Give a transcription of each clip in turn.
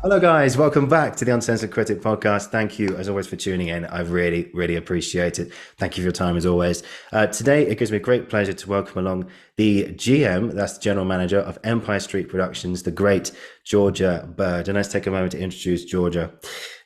Hello, guys. Welcome back to the Uncensored Critic podcast. Thank you, as always, for tuning in. I really appreciate it. Thank you for your time, as always. Today, it gives me great pleasure to welcome along the GM, that's the General Manager of Empire Street Productions, the great Georgia Bird. And let's take a moment to introduce Georgia.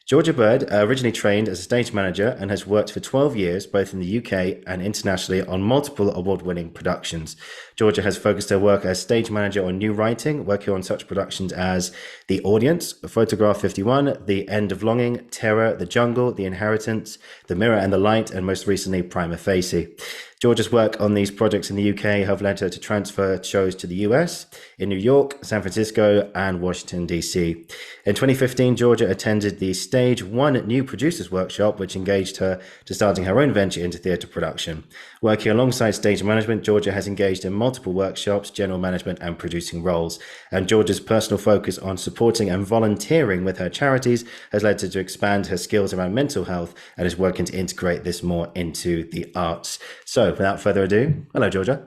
Georgia Bird originally trained as a stage manager and has worked for 12 years, both in the UK and internationally, on multiple award-winning productions. Georgia has focused her work as stage manager on new writing, working on such productions as The Audience, Photograph 51, The End of Longing, Terror, The Jungle, The Inheritance, The Mirror and the Light, and most recently, Prima Facie. Georgia's work on these projects in the UK have led her to transfer shows to the US, in New York, San Francisco, and Washington, D.C. In 2015, Georgia attended the Stage 1 New Producers Workshop, which engaged her to starting her own venture into theatre production. Working alongside stage management, Georgia has engaged in multiple workshops, general management, and producing roles. And Georgia's personal focus on supporting and volunteering with her charities has led her to expand her skills around mental health and is working to integrate this more into the arts. So, without further ado, hello, Georgia.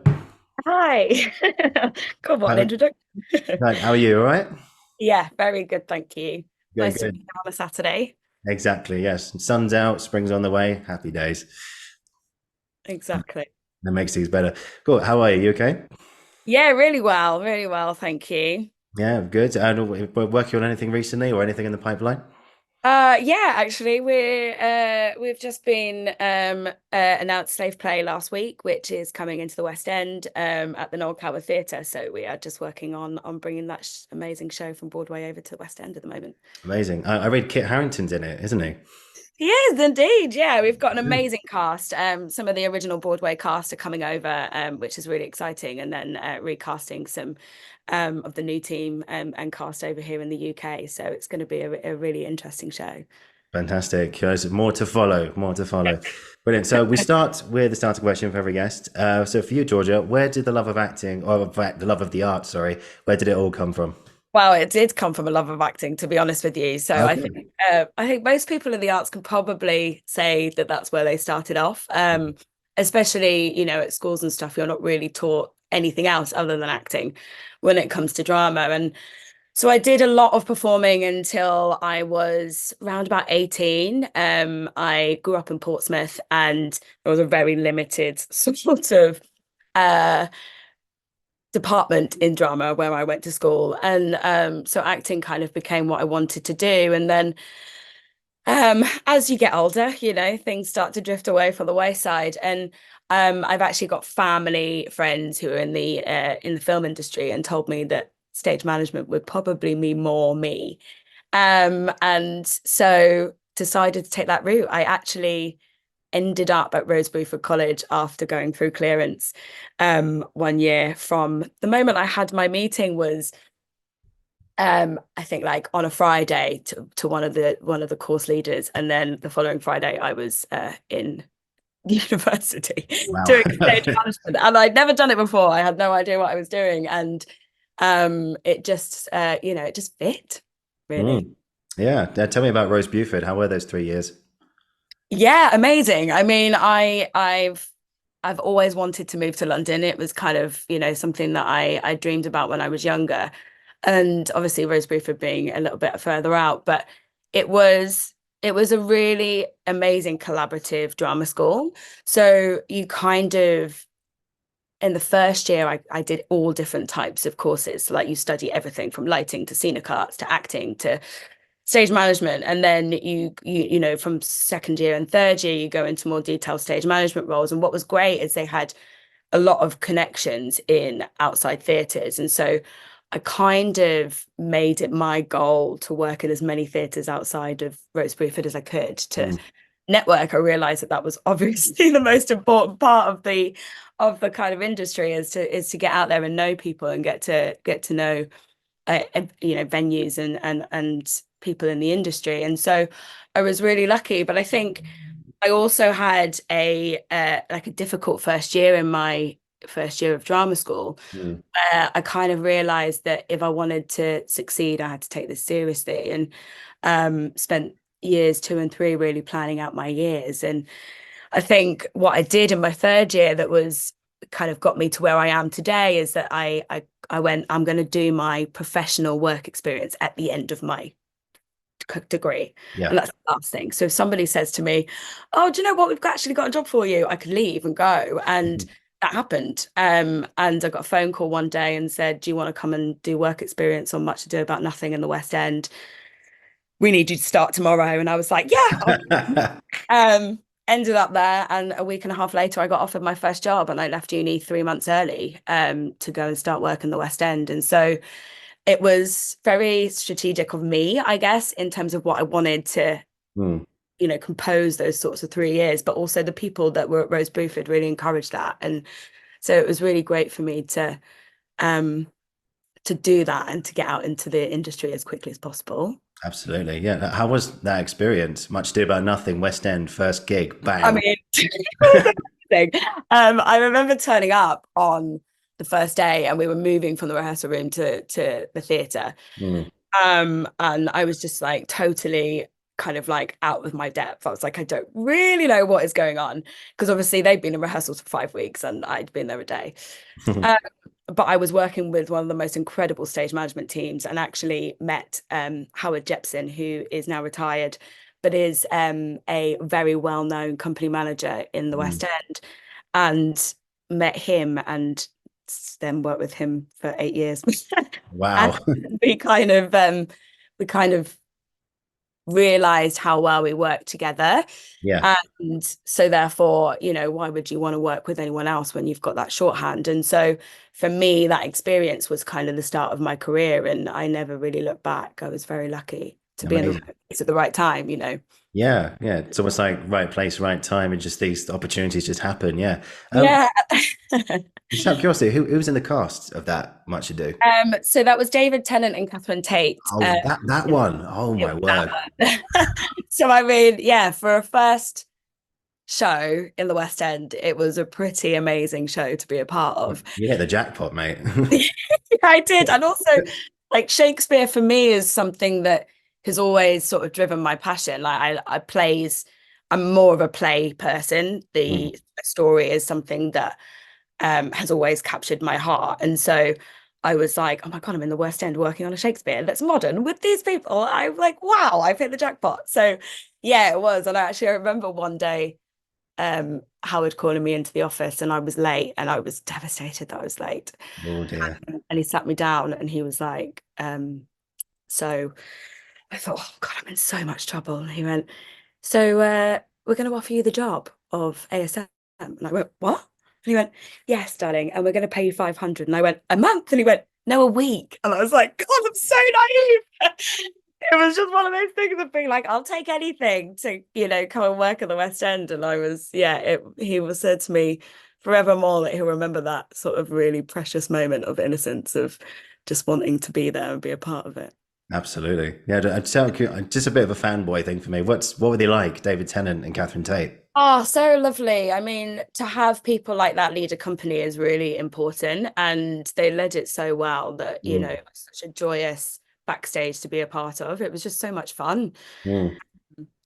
Hi. Come on, Hi, introduction. how are you? All right? Yeah, very good, thank you. Good, Nice to be good. here on a Saturday. Exactly. Yes. Sun's out, spring's on the way. Happy days. Exactly. That makes things better. Cool. How are you? You okay? Yeah, really well, thank you. Yeah, good. And we're working on anything recently or anything in the pipeline? Yeah, actually, we've just been announced Slave Play last week, which is coming into the West End at the Noel Coward Theatre. So we are just working on bringing that sh amazing show from Broadway over to the West End at the moment. Amazing. I read Kit Harington's in it, isn't he? He is indeed. Yeah, we've got an amazing cast. Some of the original Broadway cast are coming over, which is really exciting, and then recasting some of the new team and cast over here in the UK. So it's going to be a really interesting show. Fantastic. There's more to follow, more to follow. Brilliant. So we start with the starting question for every guest. So for you, Georgia, where did the love of acting, or in fact, the love of the art, sorry, where did it all come from? Well, it did come from a love of acting, to be honest with you. So Okay. I think most people in the arts can probably say that that's where they started off. Especially, at schools and stuff, you're not really taught anything else other than acting when it comes to drama. And so I did a lot of performing until I was around about 18. I grew up in Portsmouth and there was a very limited sort of uh department in drama where I went to school. And so acting kind of became what I wanted to do. And then as you get older, things start to drift away from the wayside. And I've actually got family friends who are in the film industry and told me that stage management would probably be more me. And so decided to take that route. I actually ended up at Rose Bruford College after going through clearance one year. From the moment I had my meeting was I think like on a Friday to one of the course leaders, and then the following Friday I was in university Wow. doing stage management, and I'd never done it before. I had no idea what I was doing, and it just it just fit really. Mm. Yeah. Tell me about Rose Buford. How were those 3 years? Yeah, amazing. I mean, I've always wanted to move to London. It was kind of, something that I dreamed about when I was younger. And obviously Rose Bruford being a little bit further out, but it was it was a really amazing collaborative drama school. So you kind of in the first year I did all different types of courses. So like you study everything from lighting to scenic arts to acting to stage management, and then from second year and third year you go into more detailed stage management roles. And what was great is they had a lot of connections in outside theatres, and so I kind of made it my goal to work in as many theatres outside of Rose Bruford as I could to Mm. network. I realized that that was obviously the most important part of the kind of industry, is to get out there and know people and get to know venues and people in the industry. And so I was really lucky, but I think I also had a like a difficult first year in my first year of drama school, Mm. where I kind of realized that if I wanted to succeed, I had to take this seriously, and spent years two and three really planning out my years. And I think what I did in my third year that was kind of got me to where I am today is that I went, I'm going to do my professional work experience at the end of my degree. Yeah. And that's the last thing. So if somebody says to me, oh, do you know what? We've actually got a job for you. I could leave and go. And that happened. And I got a phone call one day and said, do you want to come and do work experience on Much Ado About Nothing in the West End? We need you to start tomorrow. And I was like, yeah. Ended up there, and a week and a half later I got offered my first job, and I left uni 3 months early to go and start work in the West End. And so it was very strategic of me, I guess, in terms of what I wanted to compose those sorts of 3 years, but also the people that were at Rose Bruford really encouraged that. And so it was really great for me to do that and to get out into the industry as quickly as possible. Absolutely. Yeah. How was that experience? Much Ado About Nothing, West End, first gig, bang. I mean, it was amazing. I remember turning up on the first day, and we were moving from the rehearsal room to the theatre. And I was just like totally kind of like out of my depth. I was like, I don't really know what is going on, because obviously they'd been in rehearsals for 5 weeks and I'd been there a day. But I was working with one of the most incredible stage management teams, and actually met Howard Jepson, who is now retired, but is a very well-known company manager in the West End, and met him and then worked with him for 8 years. Wow. And we kind of realized how well we worked together. Yeah. And so therefore, why would you want to work with anyone else when you've got that shorthand? And so for me, that experience was kind of the start of my career, and I never really looked back. I was very lucky to be in the right place at the right time, Yeah, yeah. It's almost like right place, right time, and just these opportunities just happen. Yeah. Yeah. Just out of curiosity, who was in the cast of that Much Ado? So that was David Tennant and Catherine Tate. Oh, that one. Oh my word. So I mean, yeah, for a first show in the West End, it was a pretty amazing show to be a part of. You hit the jackpot, mate. I did. And also, like, Shakespeare for me is something that has always sort of driven my passion. Like I'm more of a play person. The story is something that has always captured my heart. And so I was like, oh my God, I'm in the West End working on a Shakespeare that's modern with these people. I'm like, wow, I've hit the jackpot. So yeah, it was. And I remember one day Howard calling me into the office, and I was late, and I was devastated that I was late. Oh dear. And he sat me down and he was like, so I thought, oh God, I'm in so much trouble. And he went, so we're going to offer you the job of ASM. And I went, what? And he went, yes, darling, and we're going to pay you 500. And I went, a month? And he went, no, a week. And I was like, God, I'm so naive. It was just one of those things of being like, I'll take anything to, come and work at the West End. And I was, he was said to me forevermore that he'll remember that sort of really precious moment of innocence of just wanting to be there and be a part of it. Absolutely. Yeah, just a bit of a fanboy thing for me. What were they like, David Tennant and Catherine Tate? Oh, so lovely. I mean, to have people like that lead a company is really important, and they led it so well that, it was such a joyous backstage to be a part of. It was just so much fun.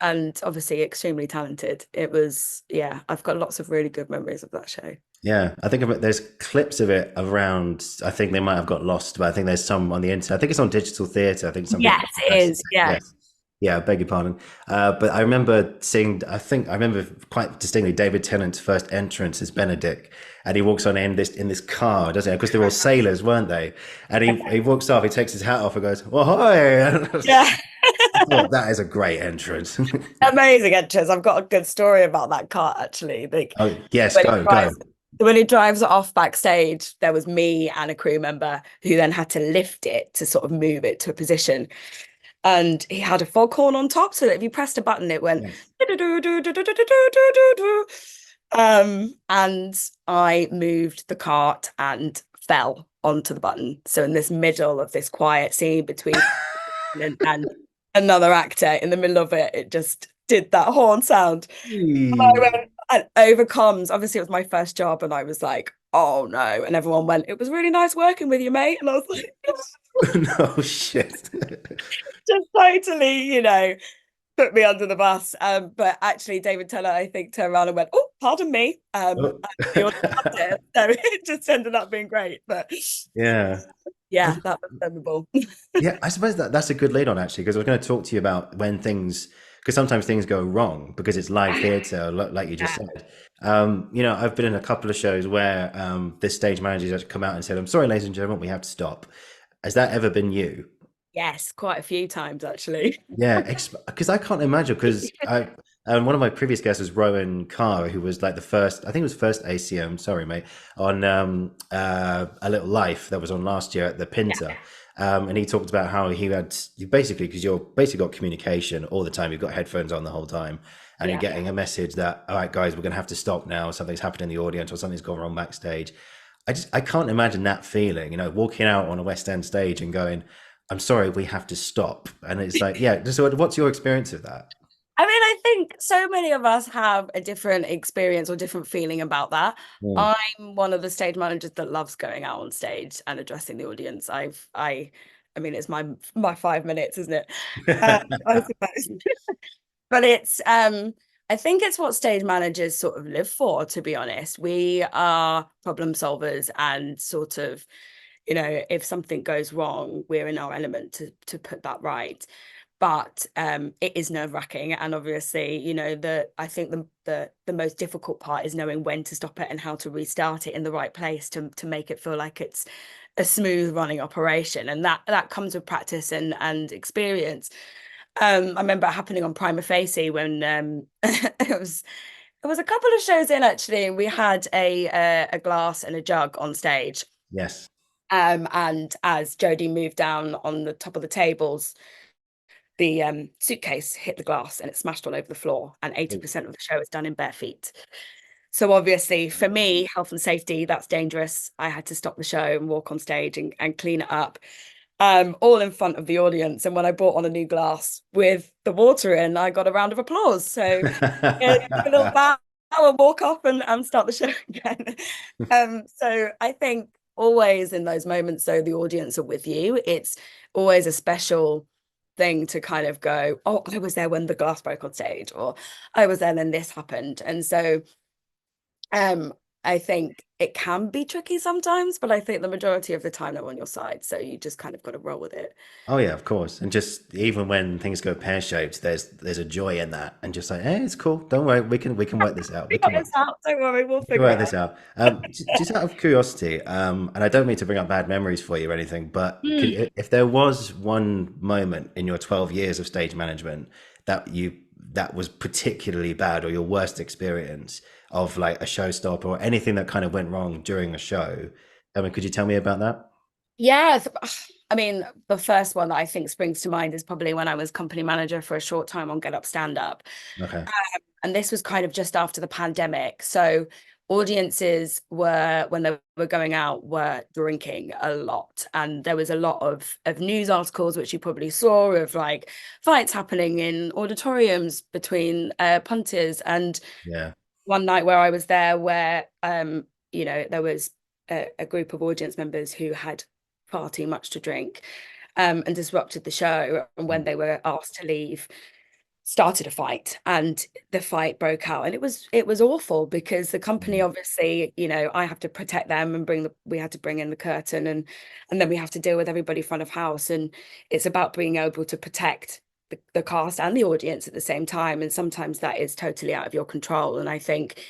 And obviously extremely talented. It was, I've got lots of really good memories of that show. Yeah, I think there's clips of it around. I think they might have got lost, but I think there's some on the internet. I think it's on digital theatre. I think some. Yes, it is. Yeah. Yes. Yeah, I beg your pardon. But I remember seeing, I remember quite distinctly David Tennant's first entrance as Benedict, and he walks on in this car, doesn't he? Because they're all sailors, weren't they? And he walks off, he takes his hat off and goes, "Oh, hi!" Yeah. I thought that is a great entrance. Amazing entrance. I've got a good story about that car, actually. Like, oh yes, go. When he drives it off backstage, there was me and a crew member who then had to lift it to sort of move it to a position. And he had a foghorn on top, so that if you pressed a button, it went. And I moved the cart and fell onto the button. So in this middle of this quiet scene between and another actor, in the middle of it, it just did that horn sound. And I went, and overcomes. Obviously, it was my first job, and I was like, oh no. And everyone went, it was really nice working with you, mate. And I was like, no shit. Just totally, put me under the bus. But actually, David Tennant, I think, turned around and went, "Oh, pardon me." So it just ended up being great. But yeah, Yeah, that was memorable. Yeah, I suppose that's a good lead on actually, because I was going to talk to you about when things, because sometimes things go wrong because it's live theatre, like you just Yeah. said. I've been in a couple of shows where this stage manager's actually come out and said, "I'm sorry, ladies and gentlemen, we have to stop." Has that ever been you? Yes, quite a few times actually. Yeah, because I can't imagine because I one of my previous guests was Rowan Carr, who was like the first, I think it was first ACM, sorry mate, on A Little Life that was on last year at the Pinter. And he talked about how you basically, because you're basically got communication all the time, you've got headphones on the whole time, and you're Yeah. getting a message that, all right, guys, we're going to have to stop now. Something's happened in the audience or something's gone wrong backstage. I can't imagine that feeling, walking out on a West End stage and going, "I'm sorry, we have to stop." And it's like, yeah. So, what's your experience of that? I mean, I think so many of us have a different experience or different feeling about that. Mm. I'm one of the stage managers that loves going out on stage and addressing the audience. I mean, it's my 5 minutes, isn't it? I suppose. But I think it's what stage managers sort of live for, to be honest. We are problem solvers and sort of, if something goes wrong, we're in our element to put that right. But it is nerve-wracking, and obviously, I think the most difficult part is knowing when to stop it and how to restart it in the right place to make it feel like it's a smooth running operation, and that comes with practice and experience. I remember it happening on Prima Facie when it was a couple of shows in actually, and we had a glass and a jug on stage. Yes. And as Jodie moved down on the top of the tables, the suitcase hit the glass and it smashed all over the floor. And 80% of the show is done in bare feet. So obviously, for me, health and safety, that's dangerous. I had to stop the show and walk on stage and clean it up, all in front of the audience. And when I brought on a new glass with the water in, I got a round of applause. So yeah, give a little bow and walk off and start the show again. So I think always in those moments, though, the audience are with you. It's always a special thing to kind of go, oh, I was there when the glass broke on stage, or I was there when this happened. And so um, I think it can be tricky sometimes, but I think the majority of the time they're on your side. So you just kind of got to roll with it. Oh yeah, of course. And just even when things go pear-shaped, there's a joy in that, and just like, hey, it's cool. Don't worry, we can work this out. We got this out. Don't worry, we'll We can figure work it this out. out. Just out of curiosity, and I don't mean to bring up bad memories for you or anything, but Hmm. if there was one moment in your 12 years of stage management that was particularly bad, or your worst experience of like a showstopper or anything that kind of went wrong during a show, I mean, could you tell me about that? Yeah, I mean, the first one that I think springs to mind is probably when I was company manager for a short time on Get Up Stand Up. Okay. And this was kind of just after the pandemic. So audiences were, when they were going out, were drinking a lot. And there was a lot of news articles, which you probably saw, of like fights happening in auditoriums between punters. And Yeah. one night where I was there where, there was a group of audience members who had far too much to drink, and disrupted the show. And when they were asked to leave, started a fight, and the fight broke out, and it was awful because the company, Mm. obviously, I have to protect them and we had to bring in the curtain, and then we have to deal with everybody front of house, and it's about being able to protect the cast and the audience at the same time, and sometimes that is totally out of your control. And I think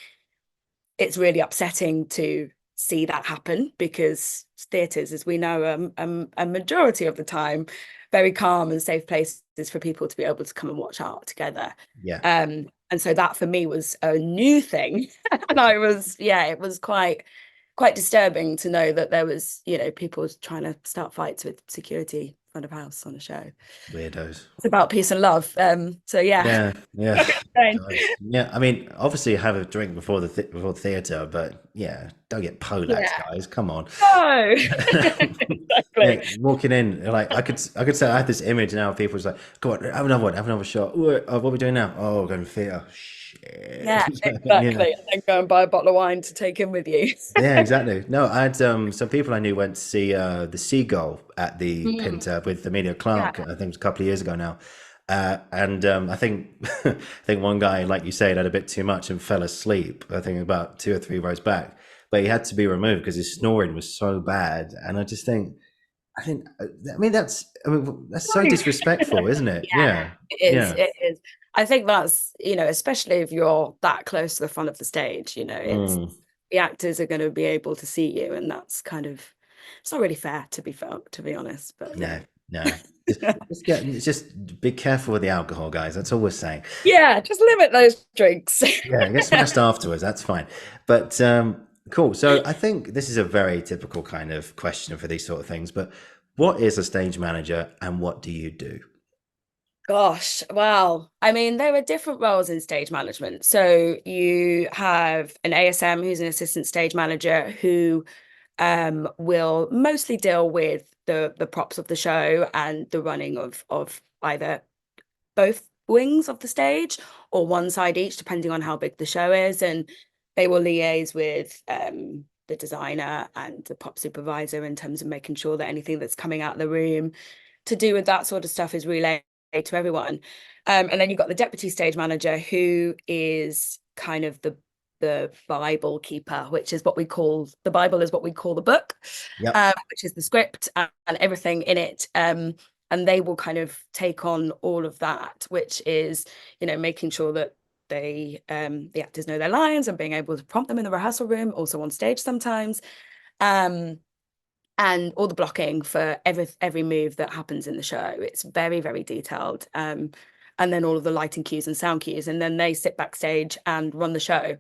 it's really upsetting to see that happen because theatres, as we know, a majority of the time very calm and safe places for people to be able to come and watch art together. Yeah. And so that for me was a new thing. And it was quite disturbing to know that there was, people trying to start fights with security front of house on a show. Weirdos. It's about peace and love. So yeah. Yeah, yeah. Guys. Yeah, I mean, obviously have a drink before before the theater, but yeah, don't get polaxed, Yeah. guys. Come on. No. Yeah, Exactly. walking in, like I could say I have this image now of people just like, go on, have another one, have another shot. Ooh, what are we doing now? Oh, we're going to the theater. Shit. Yeah, You know. exactly. And then go and buy a bottle of wine to take in with you. Yeah, exactly. No, I had some people I knew went to see the Seagull at the Mm, Pinter with Amelia Clark. yeah. I think it was a couple of years ago now. And I think I think one guy, like you said, had a bit too much and fell asleep. I think about two or three rows back, but he had to be removed because his snoring was so bad. And I just think, I mean, that's so disrespectful, isn't it? Yeah, Yeah, it is. yeah. It is. I think that's, especially if you're that close to the front of the stage, it's Mm. the actors are going to be able to see you, and that's kind of, it's not really fair to be honest, but No, no. Just be careful with the alcohol, guys. That's all we're saying. Yeah, just limit those drinks. Yeah, get smashed afterwards. That's fine. But cool. So I think this is a very typical kind of question for these sort of things. But what is a stage manager and what do you do? Gosh, well, I mean, there are different roles in stage management. So you have an ASM who's an assistant stage manager who will mostly deal with the props of the show and the running of either both wings of the stage or one side each, depending on how big the show is. And they will liaise with the designer and the prop supervisor in terms of making sure that anything that's coming out of the room to do with that sort of stuff is relayed to everyone. And then you've got the deputy stage manager, who is kind of the Bible keeper, which is what we call the Bible is what we call the book, Yep. which is the script and everything in it. And they will kind of take on all of that, which is, making sure that the actors know their lines and being able to prompt them in the rehearsal room, also on stage sometimes. And all the blocking for every move that happens in the show. It's very, very detailed. And then all of the lighting cues and sound cues. And then they sit backstage and run the show.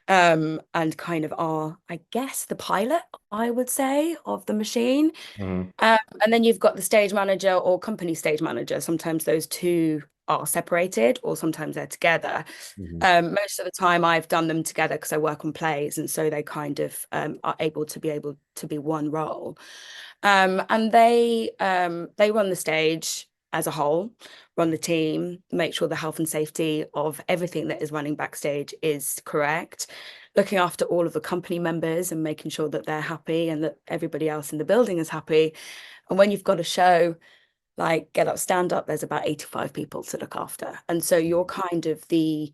And kind of are, I guess, the pilot, I would say, of the machine. Mhm. And then you've got the stage manager or company stage manager. Sometimes those two are separated or sometimes they're together. Mhm. Most of the time I've done them together because I work on plays, and so they kind of are able to be one role. And they run the stage as a whole, run the team, make sure the health and safety of everything that is running backstage is correct, looking after all of the company members and making sure that they're happy and that everybody else in the building is happy. And when you've got a show like Get Up, Stand Up, there's about 85 people to look after. And so you're kind of the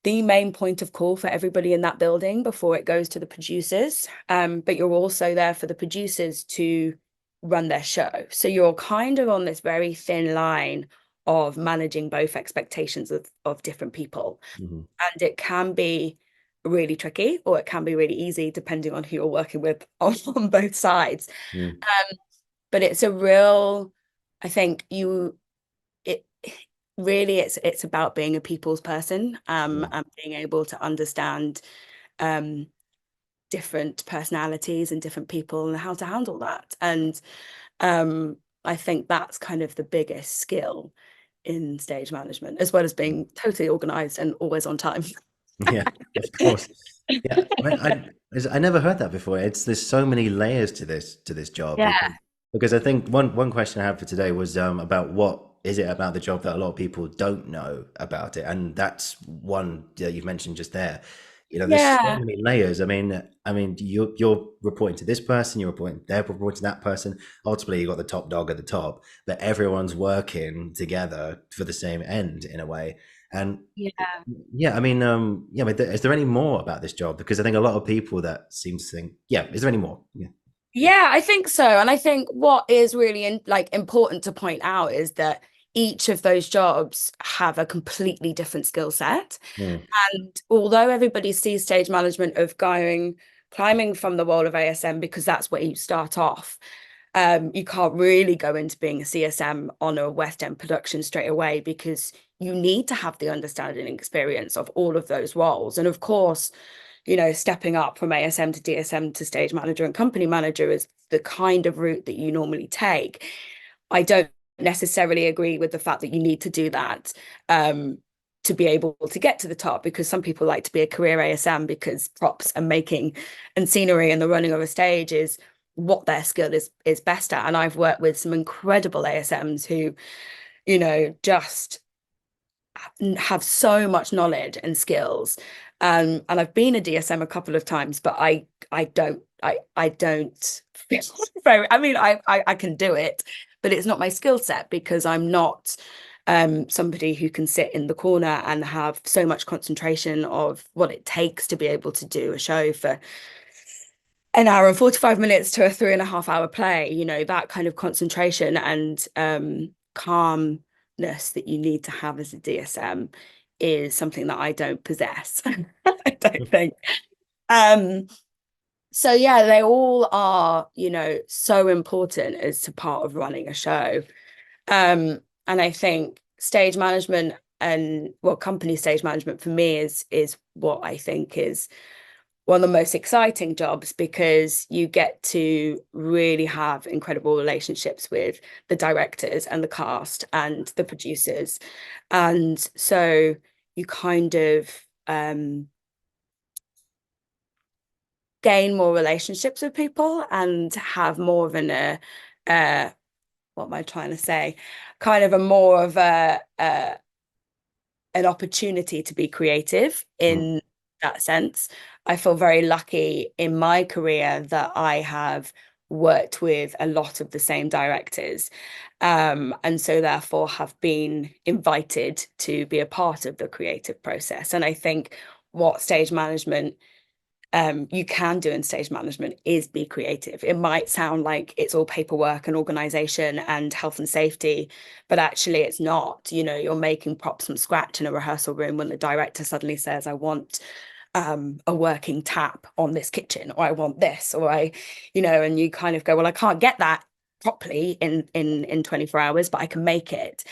main point of call for everybody in that building before it goes to the producers. But you're also there for the producers to run their show. So you're kind of on this very thin line of managing both expectations of different people. Mhm. And it can be really tricky or it can be really easy depending on who you're working with on both sides. Mhm. But it's a real, I think it really it's about being a people's person, Yeah. and being able to understand um different personalities and different people and how to handle that. And I think that's kind of the biggest skill in stage management, as well as being totally organized and always on time. Yeah, of course. Yeah, I never heard that before. There's so many layers to this job Yeah. because I think one question I had for today was about what is it about the job that a lot of people don't know about it, and that's one that you've mentioned just there. There's so Yeah. many layers. I mean, you're reporting to this person, they're reporting to that person. Ultimately, you got the top dog at the top, but everyone's working together for the same end in a way. And Yeah. yeah, yeah, but is there any more about this job? Because I think a lot of people that seem to think, yeah, is there any more? Yeah. Yeah, I think so. And I think what is really important to point out is that each of those jobs have a completely different skill set. Mm, And although everybody sees stage management of climbing from the wall of ASM because that's where you start off, you can't really go into being a CSM on a West End production straight away because you need to have the understanding and experience of all of those roles. And of course, stepping up from ASM to DSM to stage manager and company manager is the kind of route that you normally take. I don't necessarily agree with the fact that you need to do that to be able to get to the top, because some people like to be a career ASM because props and making and scenery and the running of a stage is what their skill is best at. And I've worked with some incredible ASMs who, just have so much knowledge and skills. And I've been a DSM a couple of times, but I don't feel very, I mean, I can do it, but it's not my skill set because I'm not somebody who can sit in the corner and have so much concentration of what it takes to be able to do a show for an hour and 45 minutes to a 3.5 hour play, you know, that kind of concentration and calmness that you need to have as a DSM is something that I don't possess. I don't think. Um, so yeah, they all are, you know, so important as to part of running a show. And I think stage management and well, company stage management for me is what I think is one of the most exciting jobs because you get to really have incredible relationships with the directors and the cast and the producers. And so you kind of gain more relationships with people and have more of what am I trying to say? Kind of a more of an opportunity to be creative Mm. in that sense. I feel very lucky in my career that I have worked with a lot of the same directors, and so therefore have been invited to be a part of the creative process. And I think what stage management you can do in stage management is be creative. It might sound like it's all paperwork and organization and health and safety, but actually it's not. You know, you're making props from scratch in a rehearsal room when the director suddenly says, I want a working tap on this kitchen, or I want this, or you know, and you kind of go, well, I can't get that properly in 24 hours, but I can make it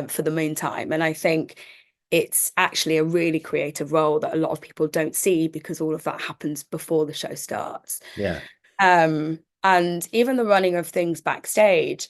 for the meantime. And I think it's actually a really creative role that a lot of people don't see because all of that happens before the show starts. Yeah. And even the running of things backstage,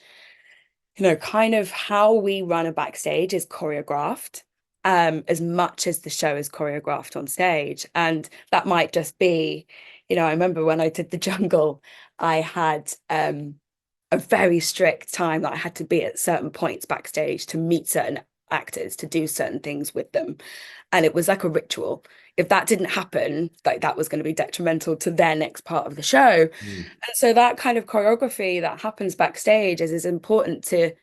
you know, kind of how we run a backstage is choreographed, as much as the show is choreographed on stage. And that might just be, you know, I remember when I did the jungle, I had a very strict time that I had to be at certain points backstage to meet certain actors, to do certain things with them. And it was like a ritual. If that didn't happen, like that was going to be detrimental to their next part of the show. Mm. And so that kind of choreography that happens backstage is important to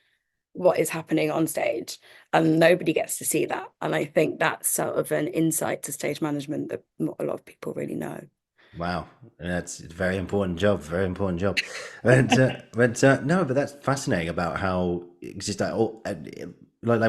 what is happening on stage. And nobody gets to see that. And I think that's sort of an insight to stage management that not a lot of people really know. Wow, that's a very important job. Very important job. But no, but that's fascinating about how it's just like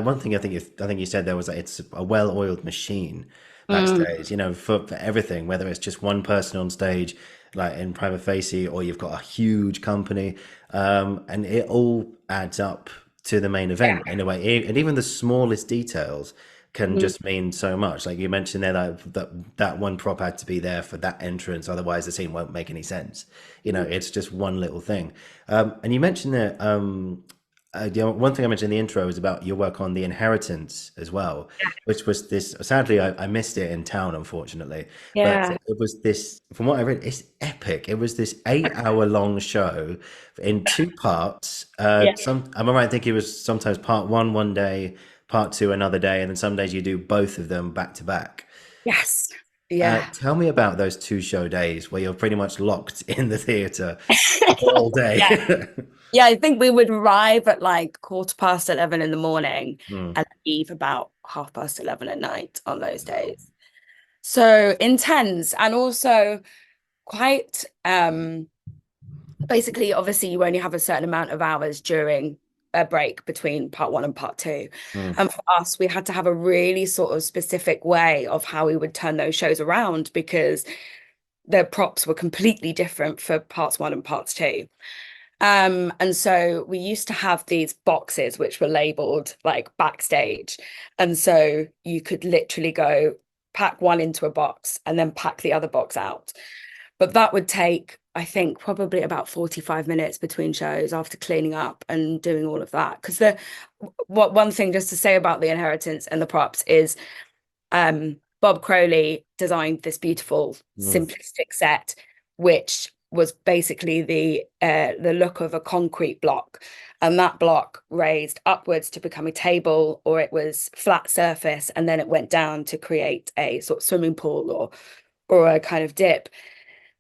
one thing I think you said there was that it's a well-oiled machine Mm, backstage. You know, for everything, whether it's just one person on stage, like in Prima Facie, or you've got a huge company, and it all adds up to the main yeah. event in a way. And even the smallest details can Mm, just mean so much. Like you mentioned there, that one prop had to be there for that entrance, otherwise the scene won't make any sense. You know, mm, it's just one little thing. And you mentioned that one thing I mentioned in the intro is about your work on The Inheritance as well, which was this. Sadly, I missed it in town, unfortunately, but yeah. it was this. From what I read, it's epic. It was this 8 hour long show in two parts. Yeah. Am I right? I think it was sometimes part one day, part two another day, and then some days you do both of them back to back. Yes. Yeah. Tell me about those two show days where you're pretty much locked in the theater all Yeah. day. Yeah, I think we would arrive at like 11:15 in the morning Mm, and leave about 11:30 at night on those days. So intense and also quite basically, obviously, you only have a certain amount of hours during a break between part one and part two. mm, And for us, we had to have a really sort of specific way of how we would turn those shows around because the props were completely different for parts one and parts two. And so we used to have these boxes which were labeled like backstage. And so you could literally go pack one into a box and then pack the other box out. But that would take, I think, probably about 45 minutes between shows after cleaning up and doing all of that. Because what one thing just to say about the inheritance and the props is Bob Crowley designed this beautiful mm. simplistic set, which was basically the look of a concrete block, and that block raised upwards to become a table, or it was flat surface, and then it went down to create a sort of swimming pool or a kind of dip.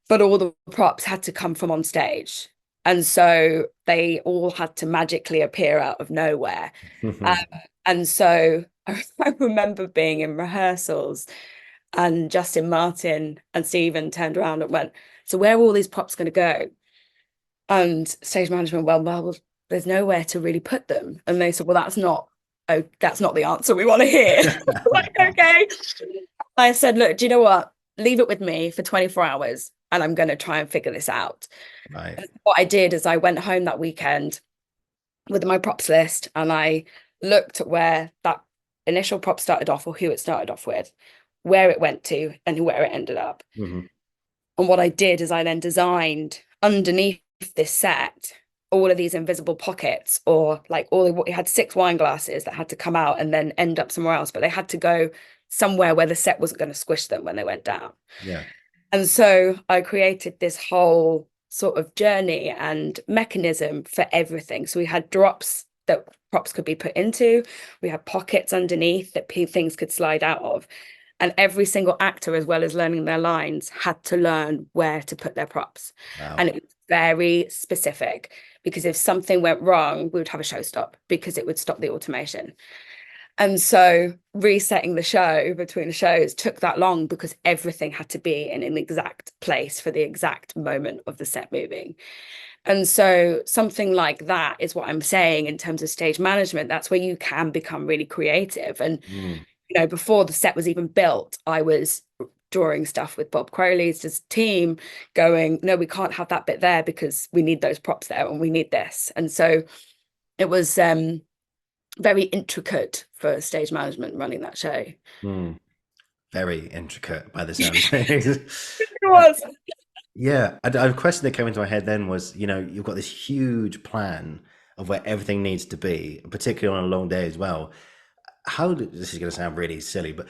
But all the props had to come from on stage. And so they all had to magically appear out of nowhere. Um, and so I remember being in rehearsals and Justin Martin and Stephen turned around and went, So where are all these props going to go? And stage management, well, there's nowhere to really put them. And they said, well, that's not the answer we want to hear. Like, okay. I said, look, do you know what? Leave it with me for 24 hours and I'm going to try and figure this out. Right. And what I did is I went home that weekend with my props list and I looked at where that initial prop started off, or who it started off with, where it went to, and where it ended up. Mm-hmm. And what I did is I then designed underneath this set all of these invisible pockets, or like we had 6 wine glasses that had to come out and then end up somewhere else, but they had to go somewhere where the set wasn't going to squish them when they went down. Yeah. And so I created this whole sort of journey and mechanism for everything. So we had drops that props could be put into. We had pockets underneath that things could slide out of. And every single actor, as well as learning their lines, had to learn where to put their props. Wow. And it was very specific, because if something went wrong, we would have a show stop, because it would stop the automation. And so resetting the show between the shows took that long, because everything had to be in an exact place for the exact moment of the set moving. And so something like that is what I'm saying in terms of stage management. That's where you can become really creative. And before the set was even built, I was drawing stuff with Bob Crowley's team, going, no, we can't have that bit there because we need those props there and we need this. And so it was very intricate for stage management running that show. Very intricate by the sound of things. It was. Yeah, a question that came into my head then was, you've got this huge plan of where everything needs to be, particularly on a long day as well. This is going to sound really silly, but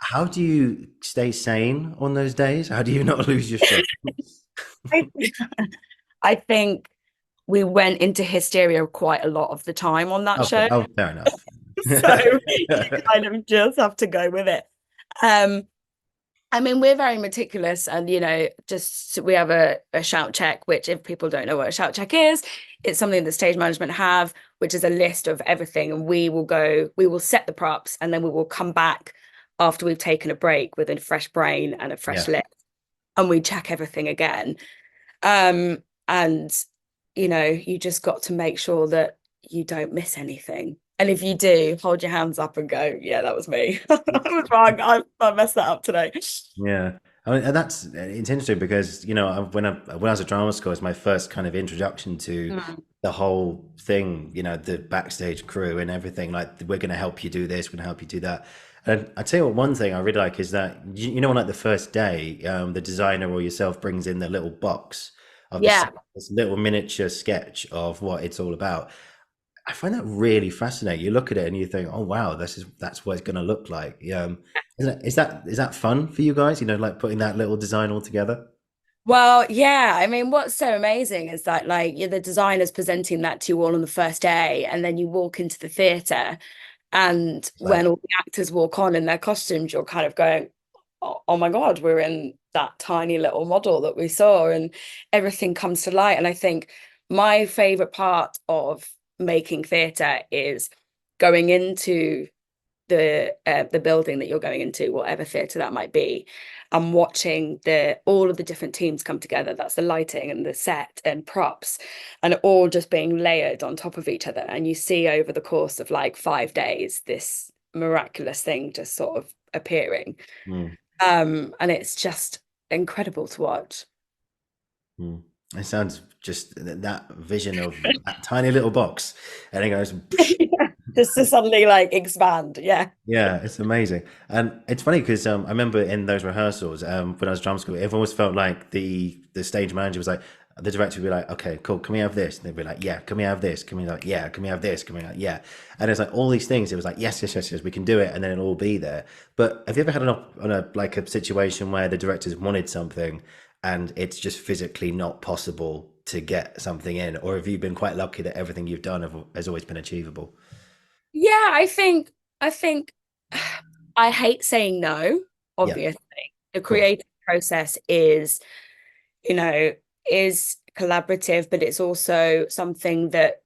how do you stay sane on those days? How do you not lose your shit? I think we went into hysteria quite a lot of the time on that show. Oh, fair enough. So you kind of just have to go with it. I mean, we're very meticulous, and we have a shout check, which, if people don't know what a shout check is, it's something that stage management have, which is a list of everything. And we will set the props, and then we will come back after we've taken a break with a fresh brain and a fresh list, and we check everything again. And you just got to make sure that you don't miss anything. And if you do, hold your hands up and go, yeah, that was me. I was wrong. I messed that up today. Yeah. I mean, and it's interesting because, when I was at drama school, it's my first kind of introduction to the whole thing, the backstage crew and everything. Like, we're going to help you do this, we're going to help you do that. And I tell you what, one thing I really like is that, on like the first day, the designer or yourself brings in the little box of this little miniature sketch of what it's all about. I find that really fascinating. You look at it and you think, oh wow, that's what it's going to look like. Is that fun for you guys? Like putting that little design all together. Well, yeah. I mean, what's so amazing is that, like, you're the designers presenting that to you all on the first day, and then you walk into the theatre, and when all the actors walk on in their costumes, you're kind of going, oh my God, we're in that tiny little model that we saw, and everything comes to light. And I think my favorite part of making theatre is going into the building that you're going into, whatever theatre that might be, and watching all of the different teams come together. That's the lighting and the set and props, and all just being layered on top of each other. And you see over the course of like 5 days this miraculous thing just sort of appearing. And it's just incredible to watch. It sounds just that vision of that tiny little box, and it goes just to suddenly like expand. Yeah, it's amazing. And it's funny because I remember in those rehearsals when I was drama school, it always felt like the stage manager was like, the director would be like, okay, cool, can we have this? And they'd be like, yeah, can we have this? Can we, like, yeah, can we have this? Can we, like, yeah? And it's like all these things. It was like, yes, we can do it, and then it'll all be there. But have you ever had a situation where the directors wanted something and it's just physically not possible to get something in? Or have you been quite lucky that everything you've done has always been achievable? Yeah, I think I hate saying no, obviously. The creative process is collaborative, but it's also something that,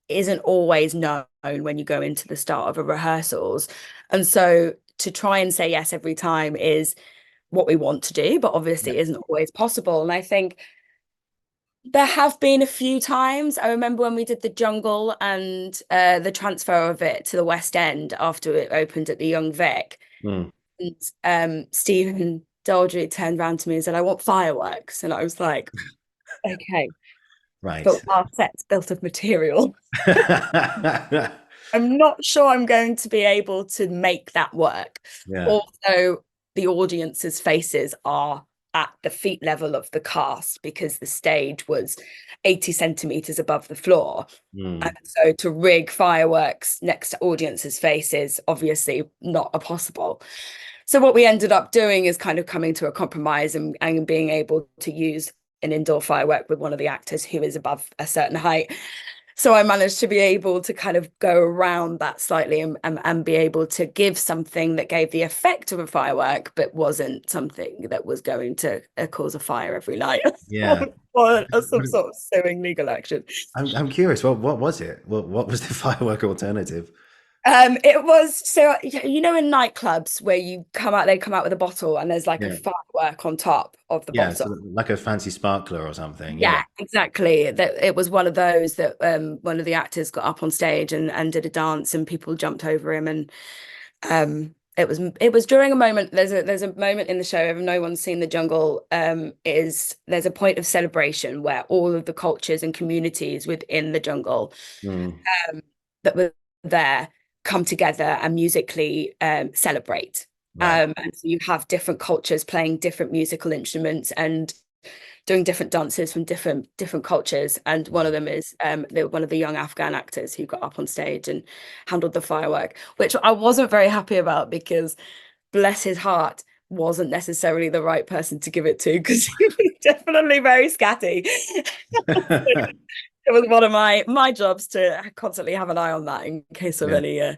isn't always known when you go into the start of a rehearsals. And so to try and say yes every time is what we want to do, but Yeah. obviously isn't always possible. And I think there have been a few times. I remember when we did the Jungle and the transfer of it to the West End after it opened at the Young Vic. Mm. And Stephen Daldry turned around to me and said, "I want fireworks." And I was like, okay, but Right. our set's built of material. I'm not sure I'm going to be able to make that work. Yeah. Also, the audience's faces are at the feet level of the cast because the stage was 80 centimeters above the floor. Mm. And so to rig fireworks next to audiences' faces, obviously not a possible. So what we ended up doing is kind of coming to a compromise and being able to use an indoor firework with one of the actors who is above a certain height. So I managed to be able to kind of go around that slightly and be able to give something that gave the effect of a firework, but wasn't something that was going to cause a fire every night Yeah. or some What is- sort of suing legal action. I'm curious. What was it? What was the firework alternative? It was so you know in nightclubs where they come out with a bottle and there's like a Yeah. firework on top of the Yeah. bottle. So like a fancy sparkler or something. Yeah. Yeah, exactly. That it was one of those that one of the actors got up on stage and did a dance and people jumped over him and it was during a moment. There's a moment in the show, if no one's seen The Jungle, is there's a point of celebration where all of the cultures and communities within the jungle Mm. that were there come together and musically celebrate. Right. And so you have different cultures playing different musical instruments and doing different dances from different cultures. And one of them is one of the young Afghan actors who got up on stage and handled the firework, which I wasn't very happy about because bless his heart wasn't necessarily the right person to give it to because he was definitely very scatty. It was one of my jobs to constantly have an eye on that in case of Yeah.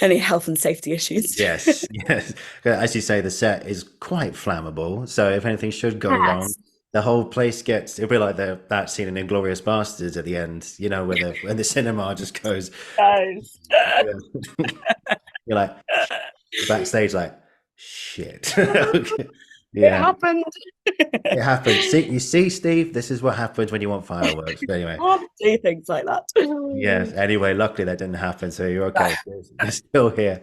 any health and safety issues. Yes. Yes. As you say, the set is quite flammable. So if anything should go wrong, Yes. the whole place gets. It'll be like that scene in *Inglourious Bastards* at the end. You know, when the cinema just goes. Guys. You're like backstage, like shit. Okay. It Yeah. happened. It happened. See, you see, Steve, this is what happens when you want fireworks. But anyway, Can't do things like that. yes. Anyway, luckily that didn't happen, so you're okay. You're still here.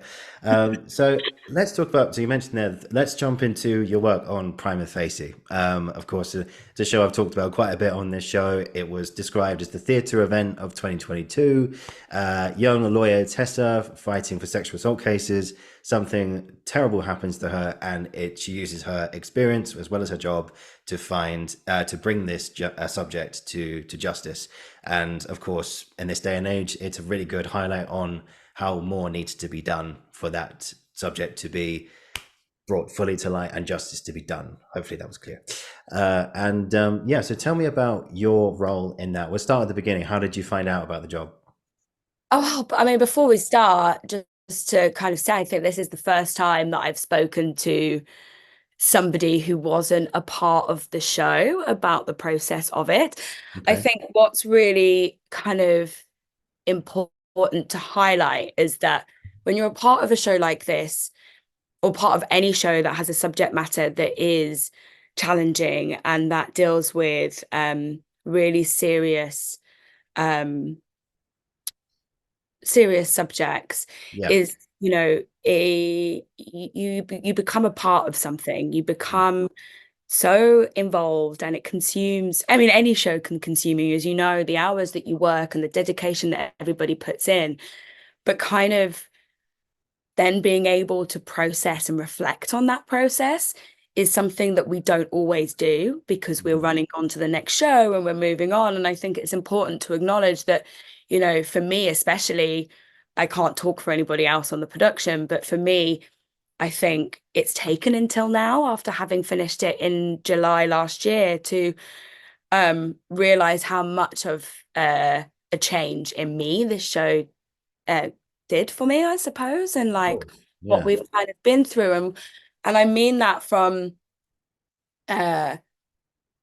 So let's talk about. So you mentioned there. Let's jump into your work on Prima Facie. Of course, it's a show I've talked about quite a bit on this show. It was described as the theatre event of 2022. Young lawyer Tessa fighting for sexual assault cases. Something terrible happens to her, and she uses her experience as well as her job to bring this subject to justice. And of course, in this day and age, it's a really good highlight on how more needs to be done for that subject to be brought fully to light and justice to be done. Hopefully that was clear. Yeah, so tell me about your role in that. We'll start at the beginning. How did you find out about the job? Oh, I mean, before we start, just to kind of say, I think this is the first time that I've spoken to somebody who wasn't a part of the show about the process of it. I Okay. think what's really kind of important to highlight is that when you're a part of a show like this, or part of any show that has a subject matter that is challenging and that deals with really um, serious subjects, Yeah. is you become a part of something. You become so involved and it consumes. I mean, any show can consume you, as you know, the hours that you work and the dedication that everybody puts in, but kind of then being able to process and reflect on that process is something that we don't always do because we're running on to the next show and we're moving on. And I think it's important to acknowledge that, for me especially, I can't talk for anybody else on the production, but for me, I think it's taken until now, after having finished it in July last year, to realize how much of a change in me this show uh, did for me, I suppose, and like Cool. what Yeah. we've kind of been through. And I mean that from uh,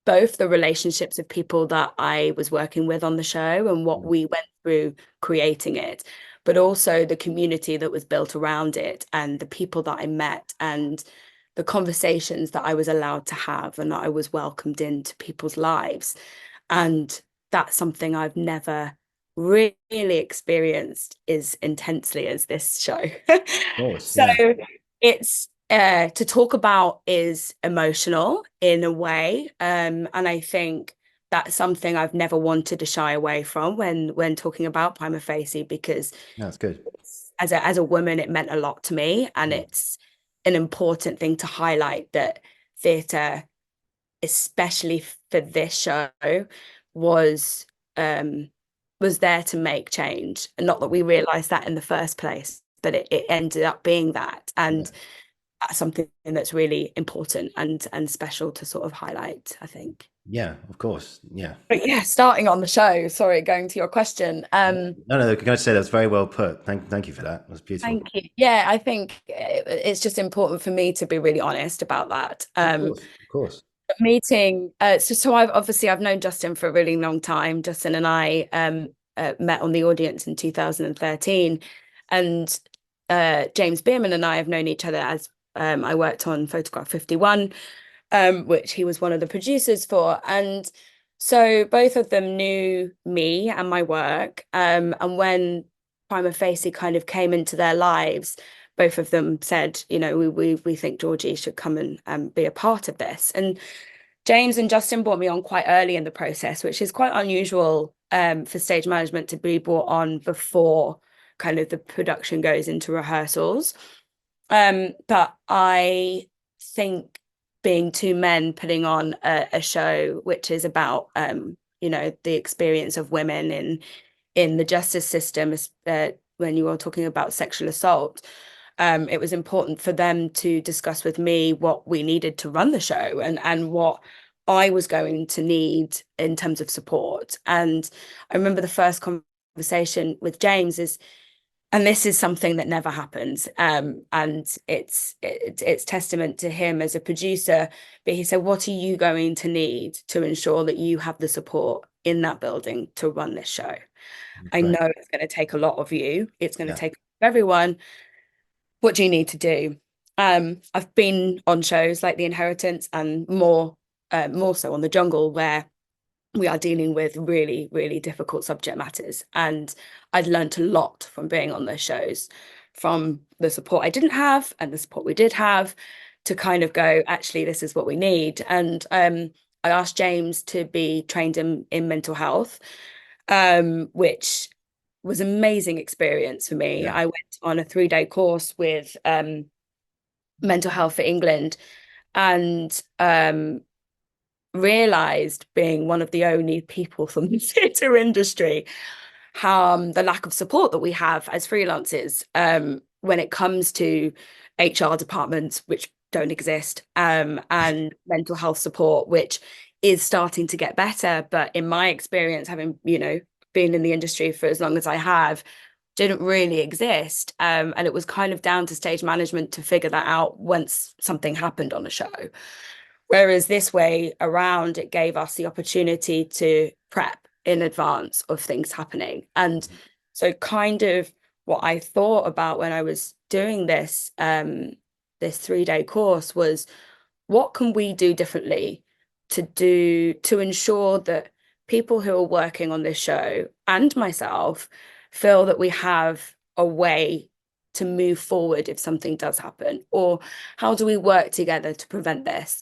both the relationships of people that I was working with on the show and what we went through creating it, but also the community that was built around it and the people that I met and the conversations that I was allowed to have and that I was welcomed into people's lives. And that's something I've never really experienced as intensely as this show. course, So yeah. it's to talk about is emotional in a way. And I think that's something I've never wanted to shy away from when talking about Prima Facie, because That's good. as a woman, it meant a lot to me. And it's an important thing to highlight that theatre, especially for this show, was was there to make change. And not that we realized that in the first place, but it ended up being that. Yeah. And that's something that's really important and special to sort of highlight, I think. Yeah, of course. Yeah. But yeah, starting on the show, sorry, going to your question. No, can I say that's very well put. Thank you for that. That's beautiful. Thank you. Yeah, I think it's just important for me to be really honest about that. Of course, of course. Meeting, so I've known Justin for a really long time. Justin and I met on the audience in 2013, and James Bierman and I have known each other as I worked on Photograph 51, which he was one of the producers for. And so both of them knew me and my work. And when Prima Facie kind of came into their lives, both of them said, you know, we think Georgie should come and be a part of this. And James and Justin brought me on quite early in the process, which is quite unusual for stage management to be brought on before kind of the production goes into rehearsals. But I think being two men putting on a show which is about you know, the experience of women in the justice system, when you were talking about sexual assault, it was important for them to discuss with me what we needed to run the show and what I was going to need in terms of support. And I remember the first conversation with James is, and this is something that never happens, and it's testament to him as a producer, but he said, what are you going to need to ensure that you have the support in that building to run this show? I Great. know it's going to take a lot of you. It's going to Yeah. take everyone. What do you need to do? I've been on shows like The Inheritance and more so on The Jungle, where we are dealing with really, really difficult subject matters. And I'd learned a lot from being on those shows, from the support I didn't have and the support we did have, to kind of go, actually, this is what we need. And I asked James to be trained in mental health, which was an amazing experience for me. Yeah. I went on a 3-day course with Mental Health for England, and realized, being one of the only people from the theatre industry, how the lack of support that we have as freelancers when it comes to HR departments, which don't exist, and mental health support, which is starting to get better. But in my experience, having, you know, been in the industry for as long as I have, didn't really exist. And it was kind of down to stage management to figure that out once something happened on a show. Whereas this way around, it gave us the opportunity to prep in advance of things happening. And so kind of what I thought about when I was doing this, this 3-day course, was what can we do differently to ensure that people who are working on this show and myself feel that we have a way to move forward if something does happen, or how do we work together to prevent this?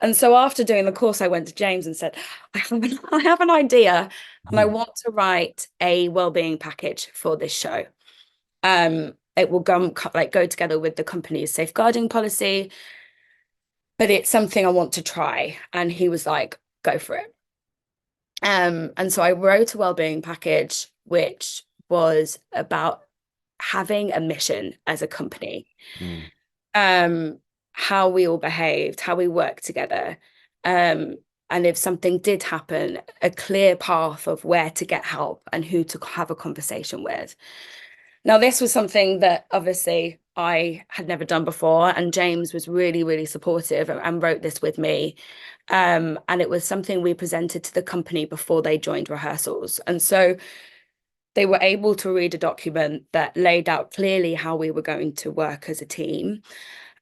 And so after doing the course, I went to James and said, I have an idea, and I want to write a wellbeing package for this show. It will go together with the company's safeguarding policy, but it's something I want to try. And he was like, go for it. And so I wrote a wellbeing package, which was about having a mission as a company, how we all behaved, how we worked together, and if something did happen, a clear path of where to get help and who to have a conversation with. Now, this was something that obviously I had never done before, and James was really, really supportive and wrote this with me. And it was something we presented to the company before they joined rehearsals. And so they were able to read a document that laid out clearly how we were going to work as a team.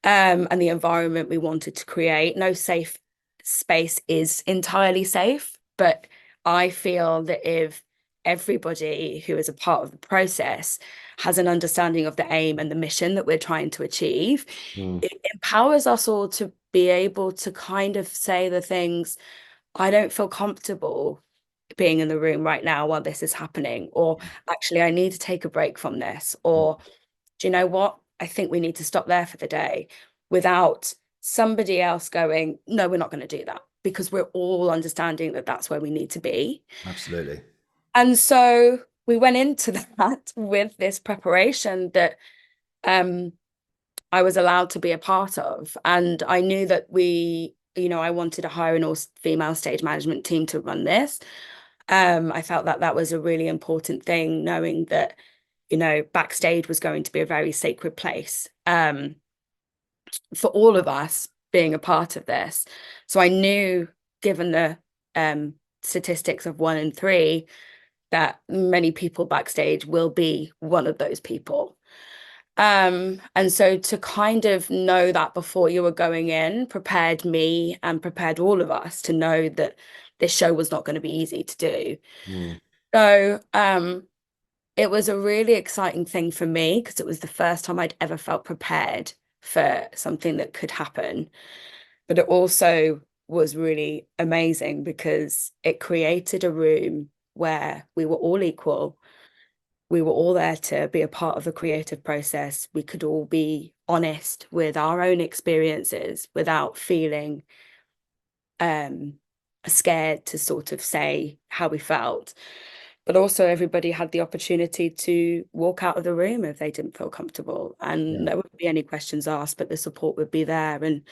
and the environment we wanted to create. No safe space is entirely safe, but I feel that if everybody who is a part of the process has an understanding of the aim and the mission that we're trying to achieve, Mm, it empowers us all to be able to kind of say the things, I don't feel comfortable being in the room right now while this is happening, or actually, I need to take a break from this, mm, or do you know what? I think we need to stop there for the day, without somebody else going, no, we're not going to do that, because we're all understanding that that's where we need to be. absolutely. And so we went into that with this preparation that um, I was allowed to be a part of. And I knew that I wanted to hire an all-female stage management team to run this. I felt that that was a really important thing, knowing that, backstage was going to be a very sacred place for all of us being a part of this. So I knew, given the statistics of 1 in 3, that many people backstage will be one of those people. And so to kind of know that before you were going in prepared me and prepared all of us to know that this show was not going to be easy to do. Mm, So it was a really exciting thing for me because it was the first time I'd ever felt prepared for something that could happen. But it also was really amazing because it created a room where we were all equal. We were all there to be a part of the creative process. We could all be honest with our own experiences without feeling um, scared to sort of say how we felt. But also, everybody had the opportunity to walk out of the room if they didn't feel comfortable, and yeah. there wouldn't be any questions asked, but the support would be there. And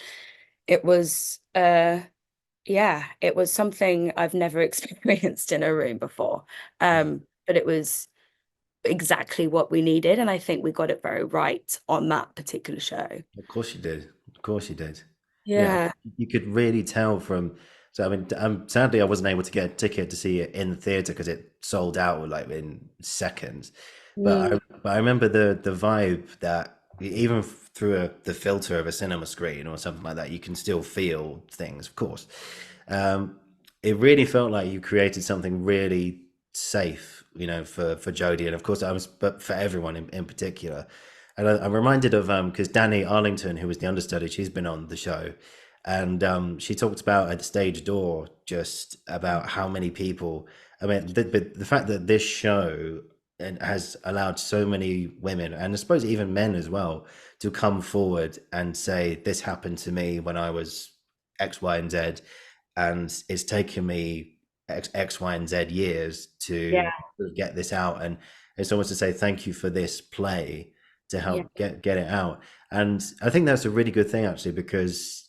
it was, yeah, it was something I've never experienced in a room before. But it was exactly what we needed, and I think we got it very right on that particular show. Of course you did. Of course you did. Yeah, Yeah. you could really tell from. So I mean, sadly, I wasn't able to get a ticket to see it in the theater because it sold out like in seconds. Mm, But I remember the vibe that even through the filter of a cinema screen or something like that, you can still feel things. Of course, um, it really felt like you created something really safe, for Jodie, and of course, I was, but for everyone in particular. And I'm reminded of because Danny Arlington, who was the understudy, she's been on the show, and she talked about at the stage door just about how many people. I mean, the fact that this show and has allowed so many women, and I suppose even men as well, to come forward and say, "This happened to me when I was X, Y, and Z," and it's taken me X, Y, and Z years yeah, to get this out, and it's almost to say thank you for this play to yeah, help get it out. And I think that's a really good thing actually, because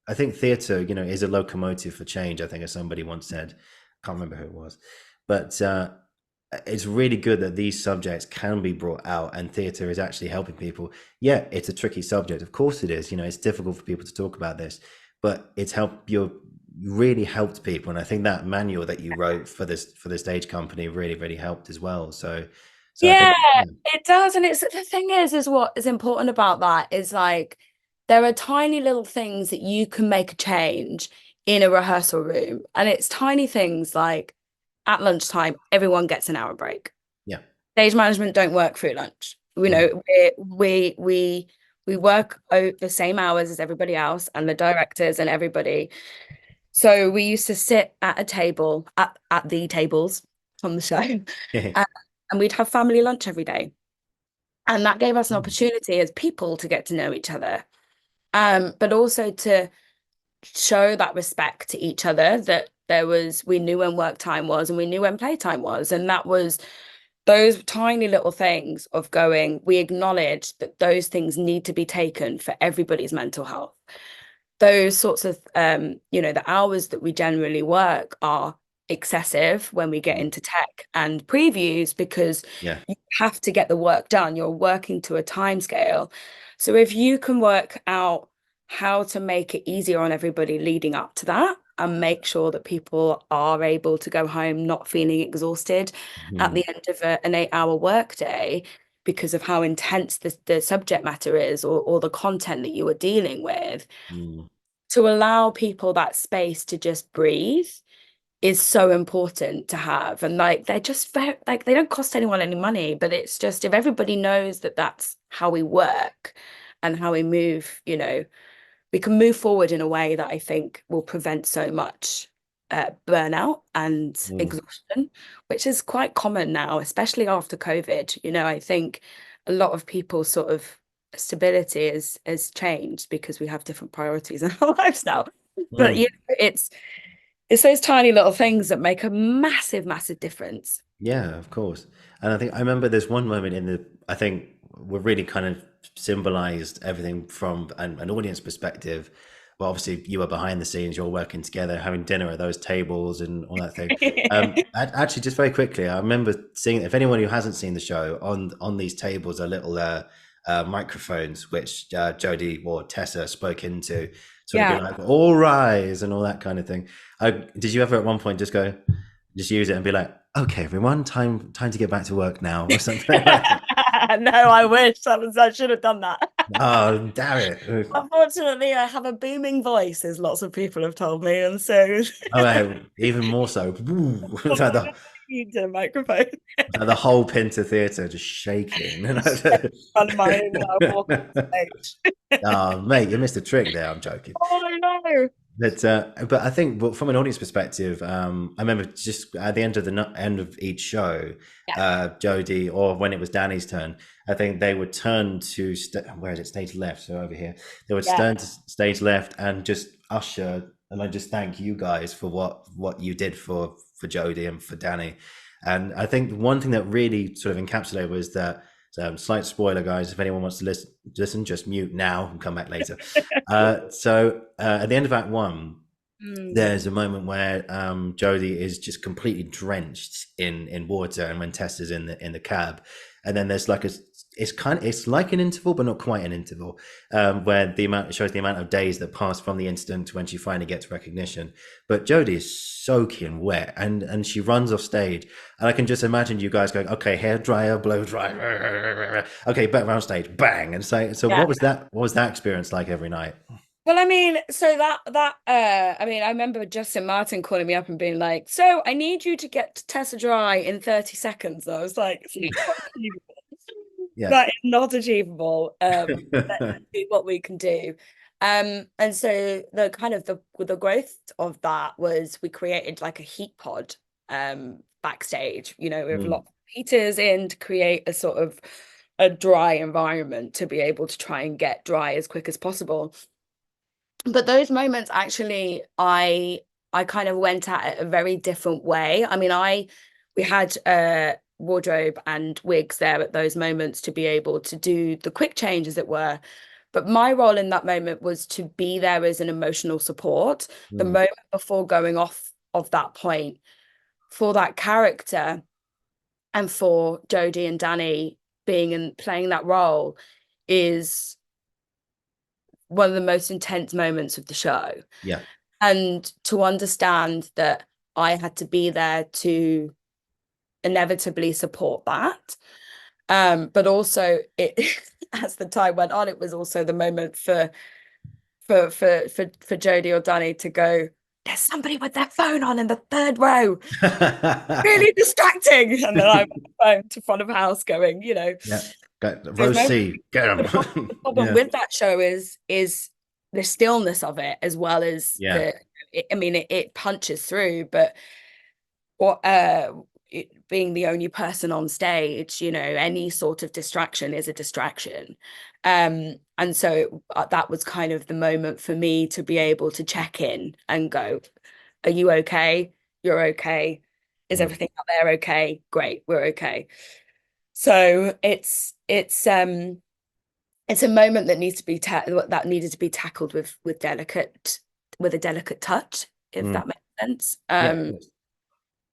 I think theatre is a locomotive for change. I think, as somebody once said, I can't remember who it was, but it's really good that these subjects can be brought out, and theatre is actually helping people. Yeah, it's a tricky subject, of course it is. It's difficult for people to talk about this, but it's helped you really helped people, and I think that manual that you wrote for the stage company really really helped as well. So I think, yeah, yeah, it does. And it's the thing is what is important about that is like there are tiny little things that you can make a change in a rehearsal room, and it's tiny things like at lunchtime, everyone gets an hour break. yeah, Stage management don't work through lunch. mm, We work the same hours as everybody else and the directors and everybody. So we used to sit at a table at the tables on the show, and we'd have family lunch every day. And that gave us an opportunity as people to get to know each other, but also to show that respect to each other, that we knew when work time was and we knew when playtime was. And that was those tiny little things of going, we acknowledge that those things need to be taken for everybody's mental health. Those sorts of the hours that we generally work are excessive when we get mm, into tech and previews, because yeah, you have to get the work done. You're working to a time scale. So if you can work out how to make it easier on everybody leading up to that, and make sure that people are able to go home not feeling exhausted at mm, the end of an 8-hour workday, because of how intense the subject matter is, or the content that you are dealing with, Mm, to allow people that space to just breathe is so important to have. And like, they're just very, like, they don't cost anyone any money, but it's just, if everybody knows that that's how we work and how we move, we can move forward in a way that I think will prevent so much burnout and mm. exhaustion, which is quite common now, especially after COVID. I think a lot of people's sort of stability has changed because we have different priorities in our lives now. But Mm. it's those tiny little things that make a massive, massive difference. Yeah, of course. And I think I remember there's one moment in the, I think we really kind of symbolized everything from an audience perspective. Well, obviously you were behind the scenes, you're working together, having dinner at those tables and all that thing. Actually, just very quickly, I remember seeing, if anyone who hasn't seen the show, on these tables are little microphones which Jodie or Tessa spoke into, sort of being Yeah. like, all rise and all that kind of thing. Did you ever at one point just use it and be like, okay, everyone, time to get back to work now, or something like that? No, I wish I should have done that. Oh, damn it. Unfortunately, I have a booming voice, as lots of people have told me, and so Oh, even more so. It's like the, need a microphone it's like the whole Pinter Theatre just shaking. in front of my when I walk on stage. Oh, mate, you missed a trick there. I'm joking. Oh, I know. But I think, well, from an audience perspective, I remember just at the end of end of each show, Yeah, Jodie, or when it was Danny's turn, I think they would turn to where is it? Stage left, so over here. They would yeah, turn to stage left and just usher, and I just thank you guys for what you did for Jodie and for Danny. And I think one thing that really sort of encapsulated was that. So, slight spoiler, guys. If anyone wants to listen, just mute now and come back later. At the end of Act One, mm, there's a moment where Jodie is just completely drenched in water, and when Tess is in the cab, and then there's like it's like an interval, but not quite an interval, where it shows the amount of days that pass from the incident to when she finally gets recognition. But Jodie is soaking wet, and she runs off stage, and I can just imagine you guys going, okay, hair dryer, blow dry, okay, back around stage, bang, and so yeah. what was that experience like every night? Well, I mean, so I mean, I remember Justin Martin calling me up and being like, "So I need you to get Tessa dry in 30 seconds." And I was like, Yeah. "That is not achievable. Let's see what we can do." And so the kind of the growth of that was we created like a heat pod backstage, with Mm, lots of heaters in to create a sort of a dry environment to be able to try and get dry as quick as possible. But those moments actually, I kind of went at it a very different way. I mean, we had wardrobe and wigs there at those moments to be able to do the quick change, as it were. But my role in that moment was to be there as an emotional support. The mm, moment before going off of that point for that character and for Jodie and Danny being and playing that role is one of the most intense moments of the show. yeah. And to understand that I had to be there to inevitably support that. But also it as the time went on, it was also the moment for Jodie or Danny to go, there's somebody with their phone on in the third row. Really distracting. And then I'm on the phone to front of house going, Yeah. those Rose moments. C, get The him. the problem Yeah. with that show is the stillness of it, as well as Yeah. I mean, it punches through, but what being the only person on stage, any sort of distraction is a distraction. And so that was kind of the moment for me to be able to check in and go, are you okay? You're okay. Is Mm, everything out there okay? Great, we're okay. So it's a moment that needs to be that needed to be tackled with a delicate touch, if mm. that makes sense. Yeah, of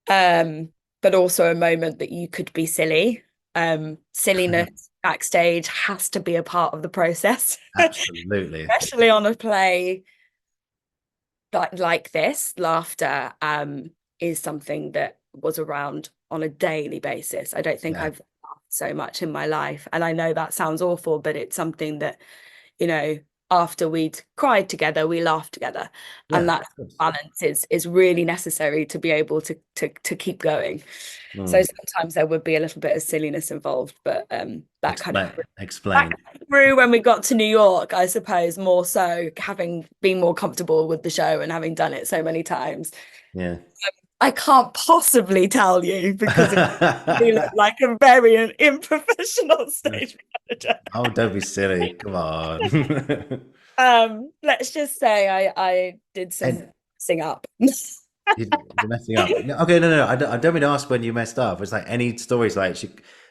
course. But also a moment that you could be silly. Silliness backstage has to be a part of the process, Absolutely. especially on a play like this. Laughter is something that was around on a daily basis. I don't think Yeah. I've laughed so much in my life. And I know that sounds awful, but it's something that, you know, after we'd cried together, we laughed together. And Yeah, that of course. balance is really necessary to be able to keep going. So Mm. sometimes there would be a little bit of silliness involved, but that kind of Explain. that Explain. grew when we got to New York, I suppose, more so having been more comfortable with the show and having done it so many times. Yeah. I can't possibly tell you because it would look like a very unprofessional stage manager. Oh, don't be silly. Come on. Let's just say I did some And sing up. you're messing up. No, okay, no, no. I don't mean to ask when you messed up. It's like any stories like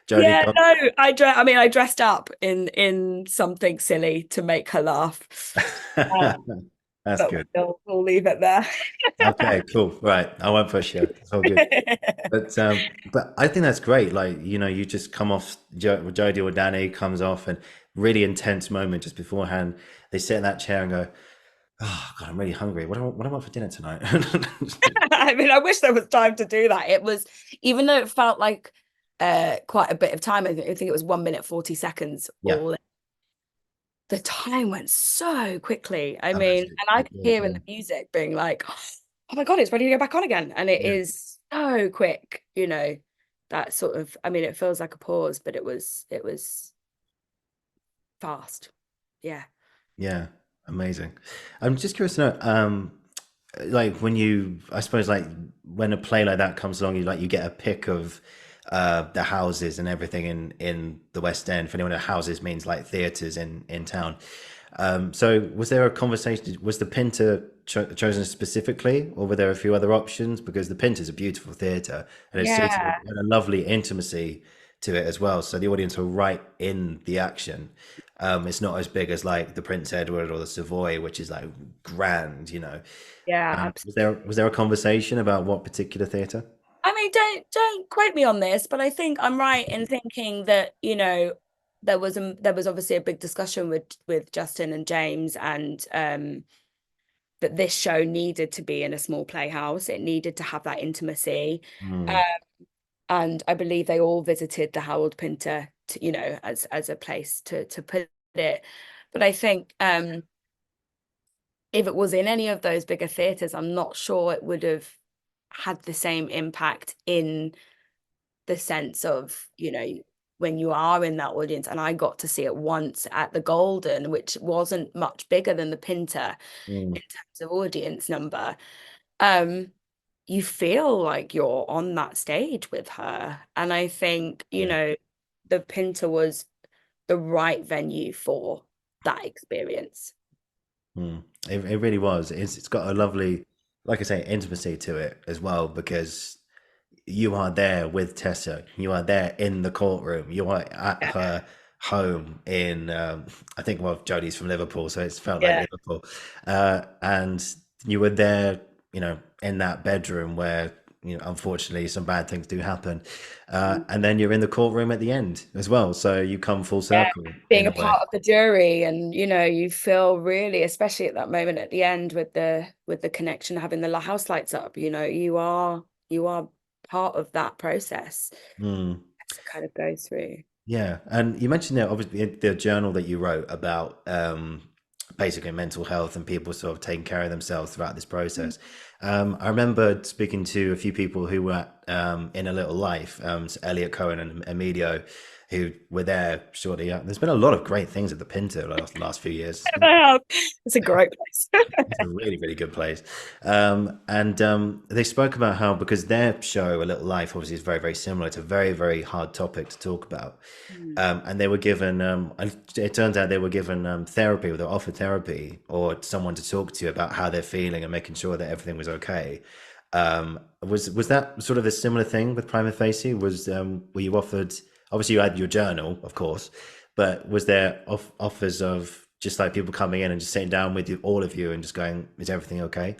Jodie Yeah, got. no, I mean I dressed up in something silly to make her laugh. That's But good. we'll leave it there. Okay, cool. Right. I won't push you. It's all good. But I think that's great. Like, you just come off Jodie or Danny comes off and really intense moment just beforehand. They sit in that chair and go, "Oh God, I'm really hungry. What do I want for dinner tonight?" I mean, I wish there was time to do that. It was, even though it felt like quite a bit of time, I think it was 1 minute 40 seconds Yeah, all. The time went so quickly. I I mean, bet and I it could did. hear in the music being like, oh my God, it's ready to go back on again. And it Yeah, is so quick, that sort of, I mean, it feels like a pause, but it was fast. Yeah. yeah, amazing. I'm just curious to know, like when I suppose like when a play like that comes along, you get a pick of the houses and everything in the West End. For anyone who houses means like theaters in town. So was there a conversation? Was the Pinter chosen specifically, or were there a few other options? Because the Pinter's a beautiful theatre, and it seems Yeah. to have a lovely intimacy to it as well. So the audience are right in the action. It's not as big as like the Prince Edward or the Savoy, which is like grand. Yeah. Was there a conversation about what particular theatre? I mean, don't quote me on this, but I think I'm right in thinking that, there was obviously a big discussion with Justin and James, and that this show needed to be in a small playhouse. It needed to have that intimacy. Hmm. Um, and I believe they all visited the Harold Pinter as a place to put it. But I think if it was in any of those bigger theatres, I'm not sure it would have had the same impact in the sense of, when you are in that audience. And I got to see it once at the Golden, which wasn't much bigger than the Pinter Hmm. in terms of audience number. Um, you feel like you're on that stage with her. And I think, Yeah. the Pinter was the right venue for that experience. Mm. It really was. It's got a lovely, like I say, intimacy to it as well because you are there with Tessa. You are there in the courtroom. You are at her home in, I think, well, Jodie's from Liverpool, so it's felt like Yeah. Liverpool. And you were there, in that bedroom where, unfortunately, some bad things do happen. And then you're in the courtroom at the end as well. So you come full Yeah, circle being in a a way. part of the jury, and you feel really, especially at that moment at the end with the connection, having the house lights up, you are part of that process Mm. as it kind of goes through. Yeah, and you mentioned there obviously the journal that you wrote about basically mental health and people sort of taking care of themselves throughout this process. I remember speaking to a few people who were in A Little Life, so Elliot Cohen and Emilio, who were there shortly. There's been a lot of great things at the Pinto last few years. It's a great place. It's a really, really good place. And they spoke about how, because their show, A Little Life, obviously is very, very similar. It's a very, very hard topic to talk about. Mm. And they were given, it turns out they were given therapy, or they were offered therapy, or someone to talk to about how they're feeling and making sure that everything was okay. Was that sort of a similar thing with Prima Facie? Were you offered, obviously you had your journal, of course, but was there offers of just like people coming in and just sitting down with you, all of you, and just going, "Is everything okay?"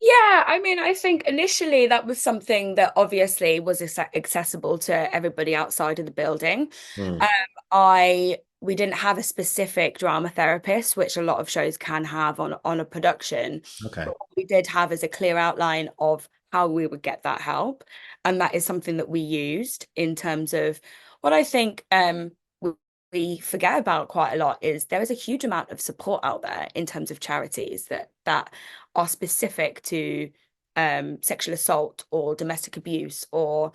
Yeah, I mean, I think initially that was something that obviously was accessible to everybody outside of the building. Hmm. Um, we didn't have a specific drama therapist, which a lot of shows can have on a production. Okay. But what we did have is a clear outline of how we would get that help. And that is something that we used in terms of what I think we forget about quite a lot is there is a huge amount of support out there in terms of charities that are specific to sexual assault or domestic abuse or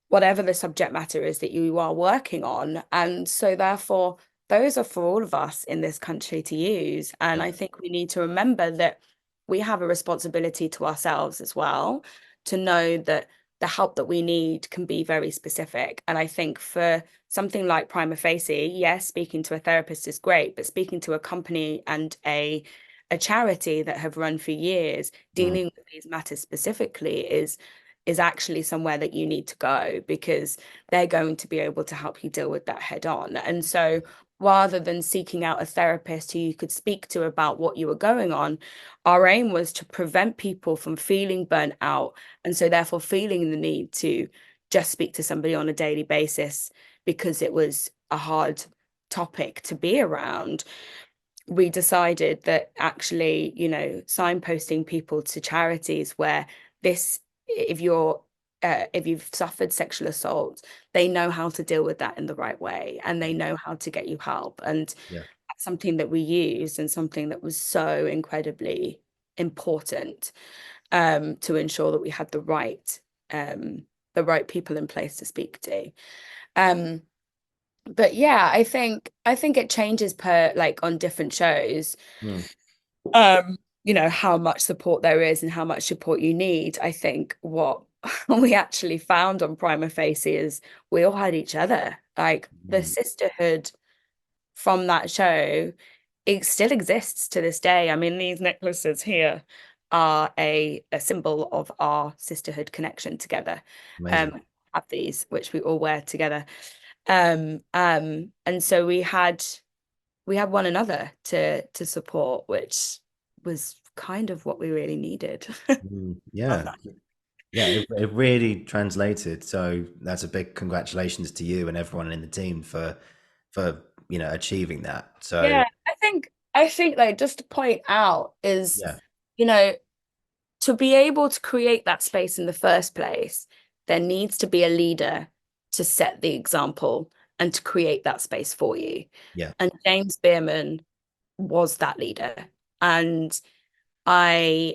whatever the subject matter is that you are working on. And so therefore, those are for all of us in this country to use. And Yeah. I think we need to remember that we have a responsibility to ourselves as well to know that the help that we need can be very specific. And I think for something like Prima Facie, yes, speaking to a therapist is great, but speaking to a company and a charity that have run for years, Mm. dealing with these matters specifically is actually somewhere that you need to go because they're going to be able to help you deal with that head on. And so rather than seeking out a therapist who you could speak to about what you were going on, our aim was to prevent people from feeling burnt out and so therefore feeling the need to just speak to somebody on a daily basis because it was a hard topic to be around. We decided that actually, signposting people to charities where this, if you've suffered sexual assault, they know how to deal with that in the right way and they know how to get you help. And Yeah. that's something that we used and something that was so incredibly important to ensure that we had the right people in place to speak to. Um, but yeah, I think it changes per like on different shows. Mm. How much support there is and how much support you need. I think what we actually found on Prima Facie is we all had each other. Like the Mm. sisterhood from that show, it still exists to this day. I mean, these necklaces here are a symbol of our sisterhood connection together. Amazing. Um, have these, which we all wear together. And so we had one another to support, which was kind of what we really needed. Mm. Love Yeah. that. Yeah, it really translated. So that's a big congratulations to you and everyone in the team for achieving that. So Yeah, I think like just to point out is, yeah, you know, to be able to create that space in the first place, there needs to be a leader to set the example and to create that space for you. yeah. And James Bierman was that leader. And I,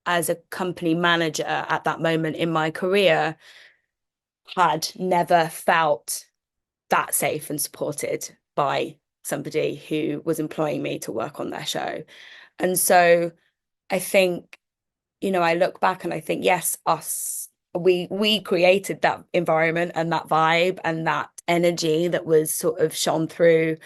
as a company manager at that moment in my career, had never felt that safe and supported by somebody who was employing me to work on their show. And so I think, I look back and I think, yes, we created that environment and that vibe and that energy that was sort of shone through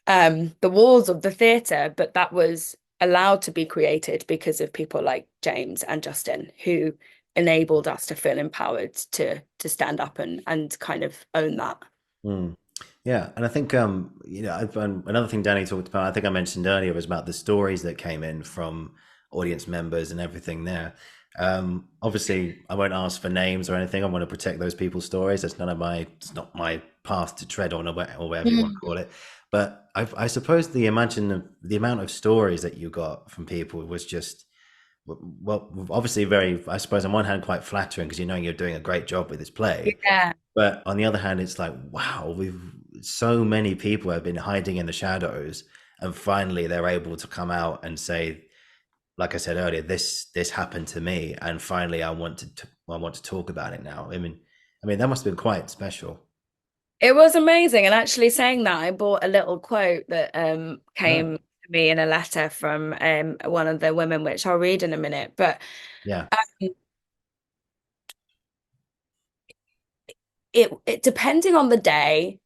the walls of the theatre, but that was allowed to be created because of people like James and Justin who enabled us to feel empowered to stand up and kind of own that. Mm. Yeah, and I think another thing Danny talked about, I think I mentioned earlier, was about the stories that came in from audience members and everything there. Obviously, I won't ask for names or anything. I want to protect those people's stories. It's not my path to tread on, or whatever you want to call it. But I suppose the amount of stories that you got from people was just, well, obviously very, I suppose on one hand quite flattering because you're doing a great job with this play, Yeah. but on the other hand, it's like, wow, we've so many people have been hiding in the shadows, and finally they're able to come out and say, like I said earlier, this happened to me, and finally I want to talk about it now. I mean that must have been quite special. It was amazing. And actually saying that, I bought a little quote that No, came to me in a letter from one of the women, which I'll read in a minute. But yeah, um, it depending on the day,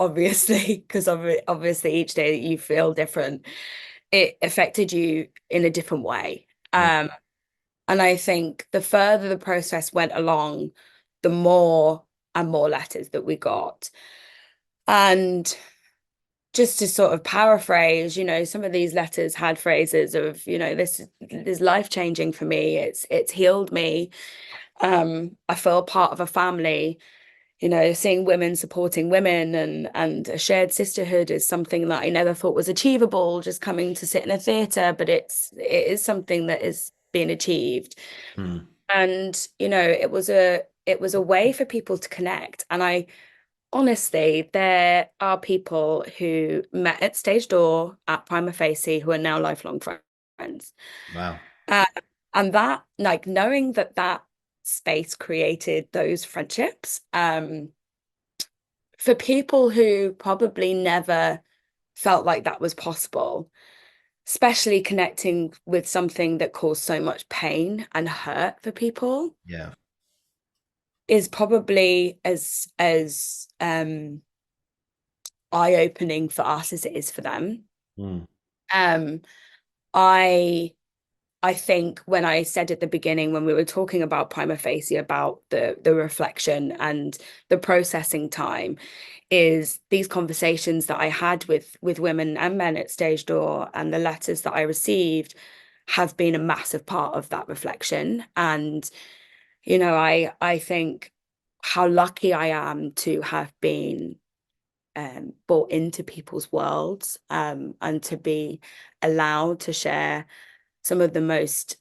obviously, because obviously each day that you feel different, it affected you in a different way. mm, And I think the further the process went along, the more and more letters that we got. And just to sort of paraphrase, some of these letters had phrases of, this is life-changing for me. It's healed me. I feel part of a family. Seeing women supporting women and a shared sisterhood is something that I never thought was achievable, just coming to sit in a theatre, but it is something that is being achieved. mm, And, it was a way for people to connect. And honestly, there are people who met at Stage Door at Prima Facie who are now lifelong friends. Wow. Uh, and that, like, knowing that that space created those friendships, for people who probably never felt like that was possible, especially connecting with something that caused so much pain and hurt for people, Yeah. is probably as eye-opening for us as it is for them. Mm. Um, I I think when I said at the beginning, when we were talking about Prima Facie, about the reflection and the processing time, is these conversations that I had with women and men at Stage Door, and the letters that I received have been a massive part of that reflection. And, I think how lucky I am to have been brought into people's worlds, and to be allowed to share some of the most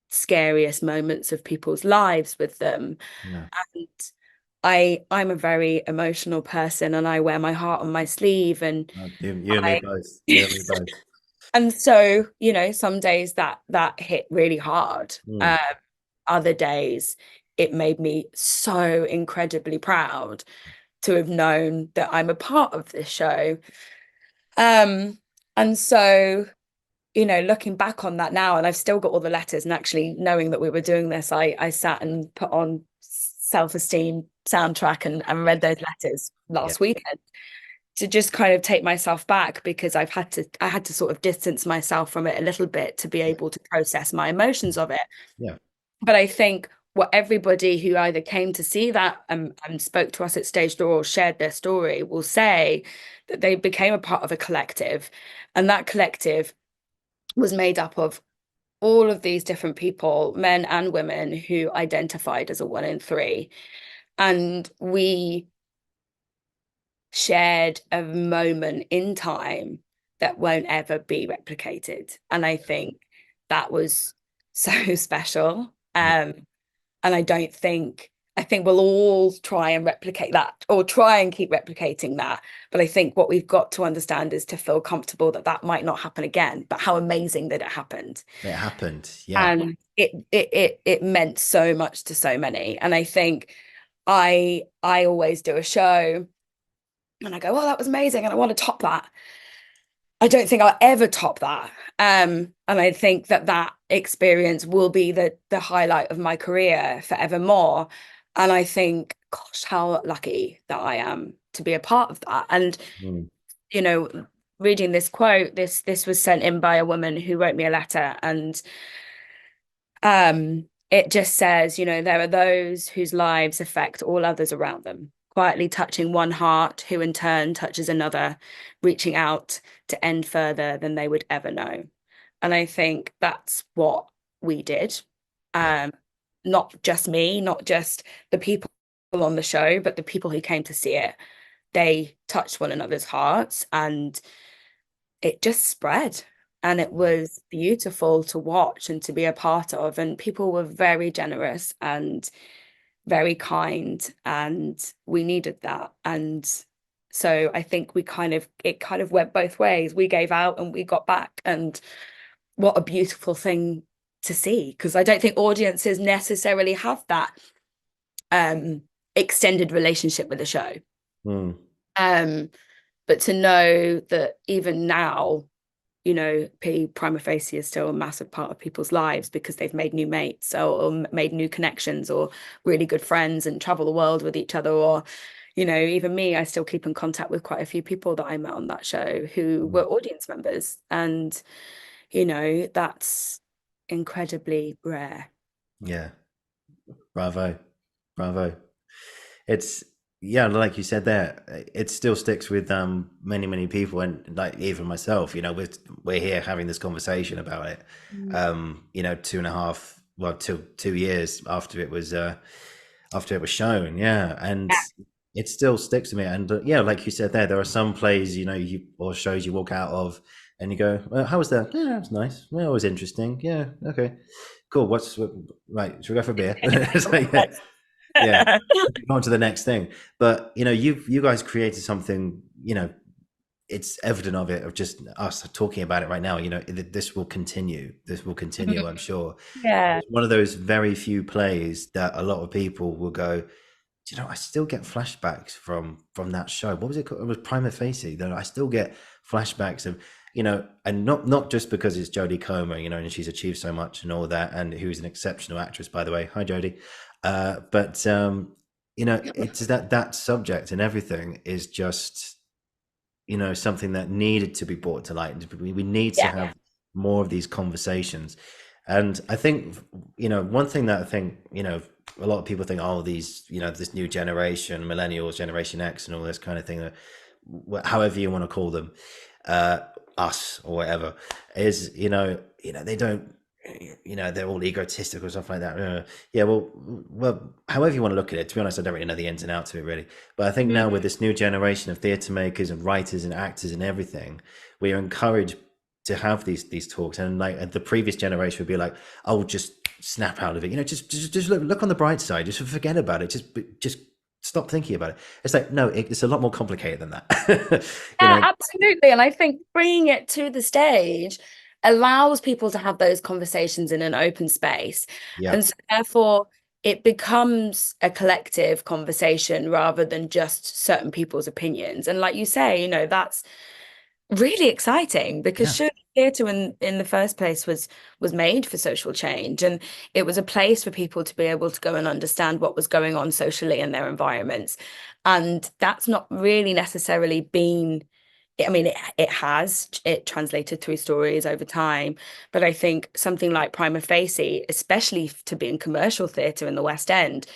scariest moments of people's lives with them. Yeah. And I'm a very emotional person, and I wear my heart on my sleeve, and You and me I both. You and me both. and so, some days that hit really hard. Mm. Other days it made me so incredibly proud to have known that I'm a part of this show. And so, looking back on that now, and I've still got all the letters, and actually knowing that we were doing this, I sat and put on self-esteem soundtrack and Yeah. read those letters Yeah. last weekend to just kind of take myself back, because I had to sort of distance myself from it a little bit to be Yeah. able to process my emotions of it. Yeah. But I think what everybody who either came to see that, and spoke to us at Stage Door or shared their story will say that they became a part of a collective. And that collective was made up of all of these different people, men and women, who identified as a one in three. And we shared a moment in time that won't ever be replicated. And I think that was so special. Yeah. And I think we'll all try and replicate that, or try and keep replicating that. But I think what we've got to understand is to feel comfortable that that might not happen again, but how amazing that it happened. It happened. Yeah. And it meant so much to so many. And I think I always do a show and I go, oh, that was amazing, and I want to top that. I don't think I'll ever top that. And I think that that experience will be the highlight of my career forevermore. And I think, gosh, how lucky that I am to be a part of that. And, Mm. you know, reading this quote, this was sent in by a woman who wrote me a letter, and it just says, there are those whose lives affect all others around them, quietly touching one heart, who in turn touches another, reaching out to end further than they would ever know. And I think that's what we did. Yeah. Um, Not just me, not just the people on the show, but the people who came to see it. They touched one another's hearts, and it just spread. And it was beautiful to watch and to be a part of. And people were very generous and very kind, and we needed that. And so I think it kind of went both ways. We gave out and we got back. And what a beautiful thing to see, because I don't think audiences necessarily have that extended relationship with the show. Mm. Um, but to know that even now, Prima Facie is still a massive part of people's lives because they've made new mates, or made new connections, or really good friends, and travel the world with each other. Or, even me, I still keep in contact with quite a few people that I met on that show who Mm. were audience members. And, that's incredibly rare. Yeah. Bravo. Bravo. It's yeah, like you said there, it still sticks with many, many people, and like even myself, we're here having this conversation about it. Mm. 2.5, well, 2 years after it was shown, yeah, and Yeah. it still sticks to me. And yeah, like you said there are some plays, or shows you walk out of and you go, well, how was that? Yeah, it was nice. Well, it was interesting. Yeah, okay, cool. Right, should we go for a beer? It's like, yeah. Yeah, on to the next thing. But you guys created something. It's evident of it, of just us talking about it right now. This will continue. This will continue, I'm sure. Yeah. It's one of those very few plays that a lot of people will go, I still get flashbacks from that show. What was it called? It was Prima Facie. Though I still get flashbacks of, and not just because it's Jodie Comer, and she's achieved so much and all that, and who's an exceptional actress, by the way. Hi, Jodie. But it's that subject and everything is just, something that needed to be brought to light. We need to Yeah. have more of these conversations. And I think, one thing that I think, a lot of people think, oh, these, this new generation, millennials, Generation X, and all this kind of thing, however you want to call them, us or whatever, is, they don't, they're all egotistical, stuff like that. Yeah, well, however you want to look at it. To be honest, I don't really know the ins and outs of it really. But I think now with this new generation of theatre makers and writers and actors and everything, we are encouraged to have these talks. And like the previous generation would be like, "Oh, just snap out of it. Just look on the bright side. Just forget about it. Just stop thinking about it." It's like, no, it's a lot more complicated than that. Yeah, absolutely. And I think bringing it to the stage allows people to have those conversations in an open space. Yeah, And so therefore it becomes a collective conversation rather than just certain people's opinions. And like you say, that's really exciting because yeah, surely theatre in the first place was made for social change, and it was a place for people to be able to go and understand what was going on socially in their environments. And that's not really necessarily been, I mean, it translated through stories over time, but I think something like Prima Facie, especially to be in commercial theatre in the West End,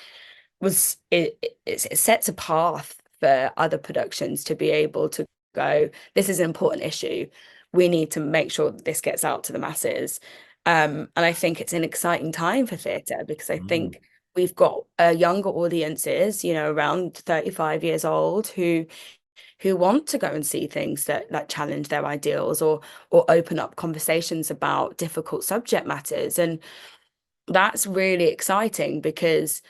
it sets a path for other productions to be able to go, this is an important issue. We need to make sure that this gets out to the masses. And I think it's an exciting time for theatre because I mm, think we've got younger audiences, around 35 years old who want to go and see things that challenge their ideals or open up conversations about difficult subject matters. And that's really exciting because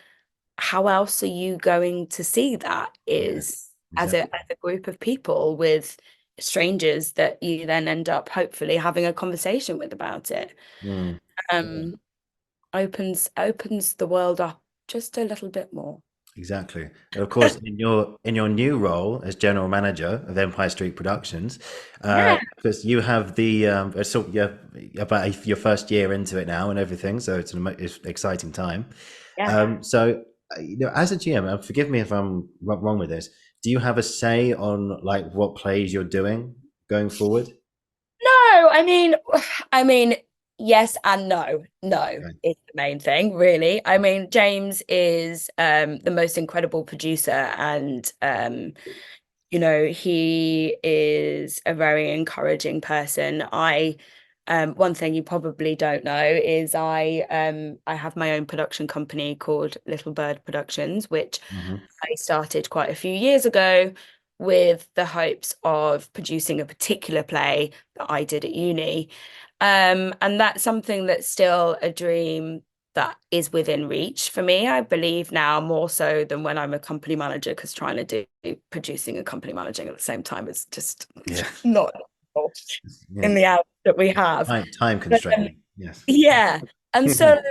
how else are you going to see that yeah, is as exactly. a group of people with strangers that you then end up hopefully having a conversation with about it. Mm. Yeah. Um, opens the world up just a little bit more. Exactly. And of course, in your new role as general manager of Empire Street Productions, Yeah, because you have the so you're about your first year into it now and everything, so it's an exciting time. yeah. So as a GM, forgive me if I'm wrong with this. Do you have a say on like what plays you're doing going forward? No, I mean, yes and no. No Right. is the main thing, really. I mean, James is the most incredible producer, and he is a very encouraging person. One thing you probably don't know is I have my own production company called Little Bird Productions, which Hmm. I started quite a few years ago with the hopes of producing a particular play that I did at uni. And that's something that's still a dream that is within reach for me, I believe now more so than when I'm a company manager, because trying to do producing and company managing at the same time is just Yeah. not Yeah. in the hours that we have. Time But constraining. Yes. yeah. And so,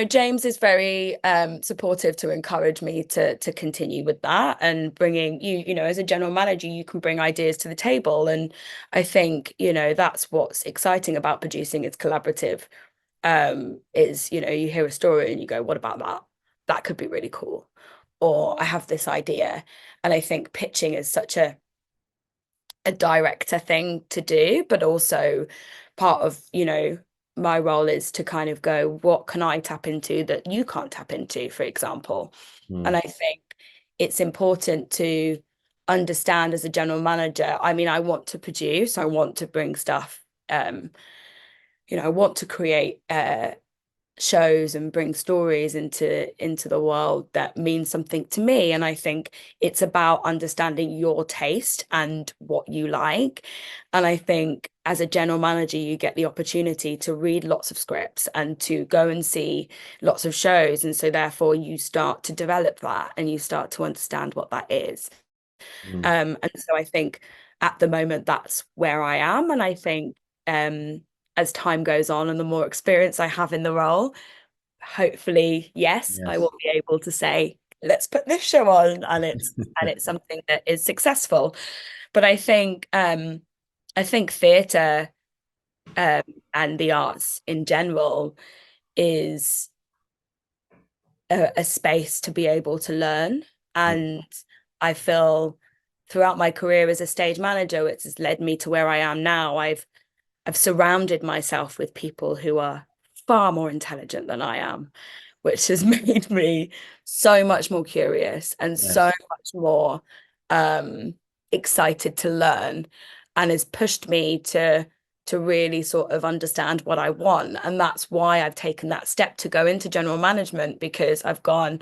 James is very supportive to encourage me to continue with that and bringing as a general manager, you can bring ideas to the table. And I think, that's what's exciting about producing. It's collaborative. Is, you hear a story and you go, what about that? That could be really cool. Or I have this idea. And I think pitching is such a director thing to do, but also part of, my role is to kind of go, what can I tap into that you can't tap into, for example? And Mm, I think it's important to understand as a general manager. I mean, I want to produce, I want to bring stuff, I want to create shows and bring stories into the world that mean something to me. And I think it's about understanding your taste and what you like. And I think as a general manager, you get the opportunity to read lots of scripts and to go and see lots of shows. And so therefore you start to develop that and you start to understand what that is. Mm. And so I think at the moment that's where I am. And I think as time goes on and the more experience I have in the role, hopefully, yes, I Yes. will be able to say, let's put this show on, and it's something that is successful. But I think theatre um, and the arts in general is a space to be able to learn. And I feel throughout my career as a stage manager, which has led me to where I am now, I've surrounded myself with people who are far more intelligent than I am, which has made me so much more curious and so Yes. much more excited to learn, and has pushed me to really sort of understand what I want. And that's why I've taken that step to go into general management, because I've gone,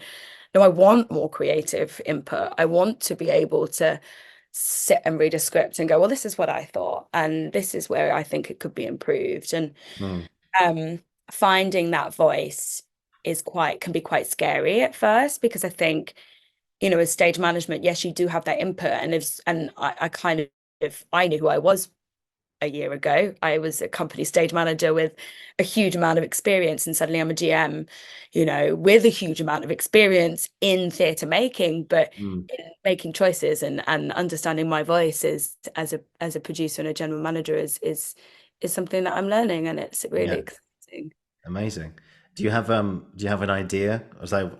no, I want more creative input. I want to be able to sit and read a script and go, well, this is what I thought, and this is where I think it could be improved. And Mm. um, finding that voice can be quite scary at first, because I think, as stage management, yes, you do have that input, and I kind of I knew who I was a year ago. I was a company stage manager with a huge amount of experience, and suddenly I'm a GM, with a huge amount of experience in theatre making, but Mm. in making choices and understanding my voice as a producer and a general manager is something that I'm learning, and it's really Yeah. exciting. Amazing. Do you have an idea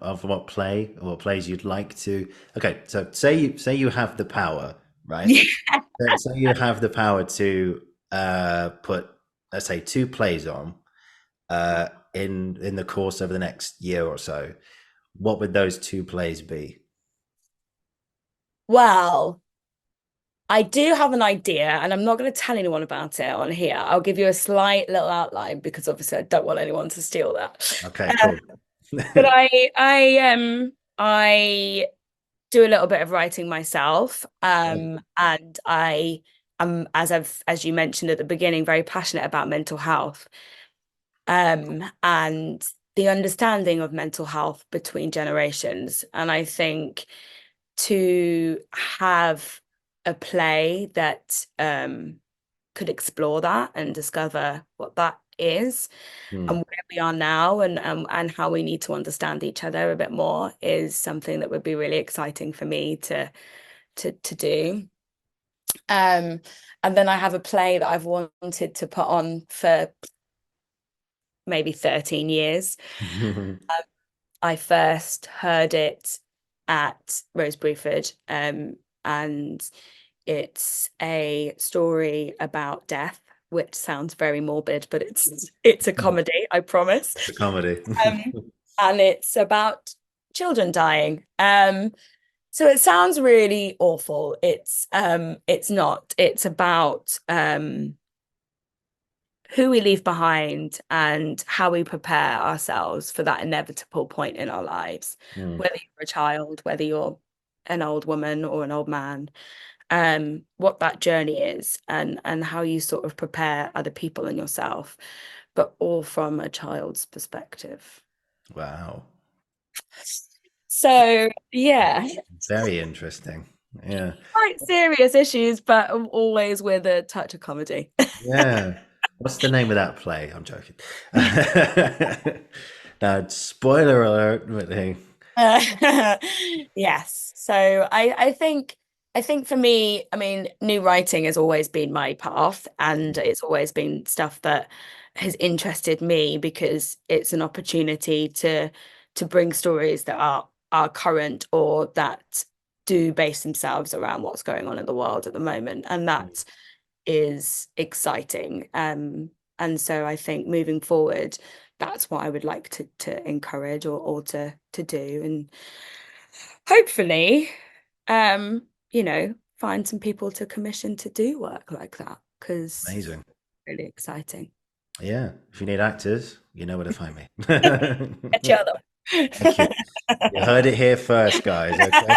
of what play or what plays you'd like to? Okay, so say you have the power, right? Say you have the power to put, let's say, two plays on in the course of the next year or so. What would those two plays be? Well, I do have an idea, and I'm not going to tell anyone about it on here. I'll give you a slight little outline, because obviously I don't want anyone to steal that. Okay, cool. But I do a little bit of writing myself, and I am, as you mentioned at the beginning, very passionate about mental health, and the understanding of mental health between generations. And I think to have a play that could explore that and discover what that is and Hmm. where we are now, and how we need to understand each other a bit more, is something that would be really exciting for me to do. Um, and then I have a play that I've wanted to put on for maybe 13 years. I first heard it at Rose Bruford, and it's a story about death, which sounds very morbid, but it's a comedy, I promise. It's a comedy. Um, and it's about children dying. So it sounds really awful. It's not. It's about who we leave behind and how we prepare ourselves for that inevitable point in our lives, Hmm. whether you're a child, whether you're an old woman or an old man, what that journey is, and how you sort of prepare other people and yourself, but all from a child's perspective. Wow. So yeah, Very interesting. Yeah. quite serious issues, but always with a touch of comedy. Yeah. What's the name of that play? I'm joking. Now, spoiler alert, but hey. Yes. So I think for me, I mean, new writing has always been my path, and it's always been stuff that has interested me, because it's an opportunity to bring stories that are current, or that do base themselves around what's going on in the world at the moment. And that is exciting. And so I think moving forward, that's what I would like to encourage, or to do, and hopefully, find some people to commission to do work like that, because Amazing. really exciting. Yeah. If you need actors, you know where to find me. Each other. Thank you. You heard it here first, guys. Okay.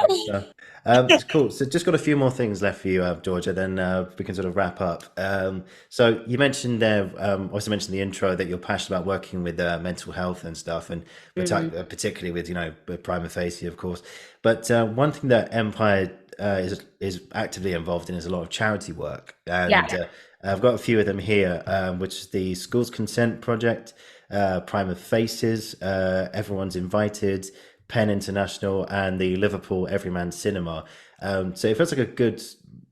Great stuff. It's cool. So just got a few more things left for you, Georgia. Then we can sort of wrap up. So you mentioned there, also mentioned the intro that you're passionate about working with mental health and stuff, and Mm. particularly with with Prima Facie, of course. But one thing that Empire is actively involved in is a lot of charity work, Yeah. and I've got a few of them here, which is the Schools Consent Project, Prima Faces, Everyone's Invited. Penn International and the Liverpool Everyman Cinema. So it feels like a good.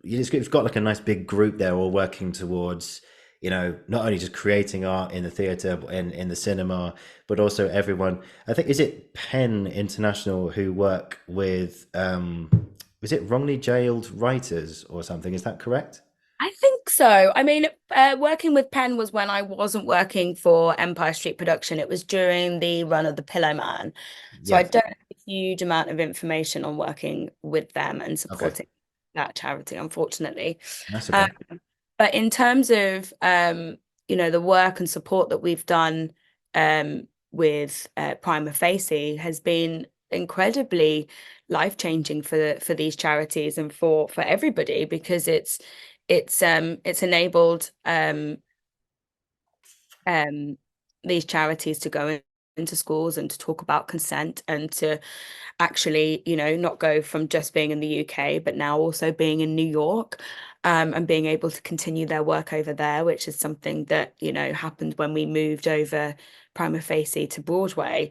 You've got like a nice big group there, all working towards, not only just creating art in the theatre in the cinema, but also everyone. I think is it Penn International who work with. Was it wrongly jailed writers or something? Is that correct? I think so. I mean, working with Penn was when I wasn't working for Empire Street Production. It was during the run of The Pillow Man. So I Yeah. don't have a huge amount of information on working with them and Okay. supporting that charity, unfortunately. That's Um, okay. but in terms of the work and support that we've done with Prima Facie has been incredibly life-changing for these charities and for everybody because it's enabled um these charities to go into schools and to talk about consent and to actually, not go from just being in the UK, but now also being in New York, and being able to continue their work over there, which is something that, happened when we moved over Prima Facie to Broadway.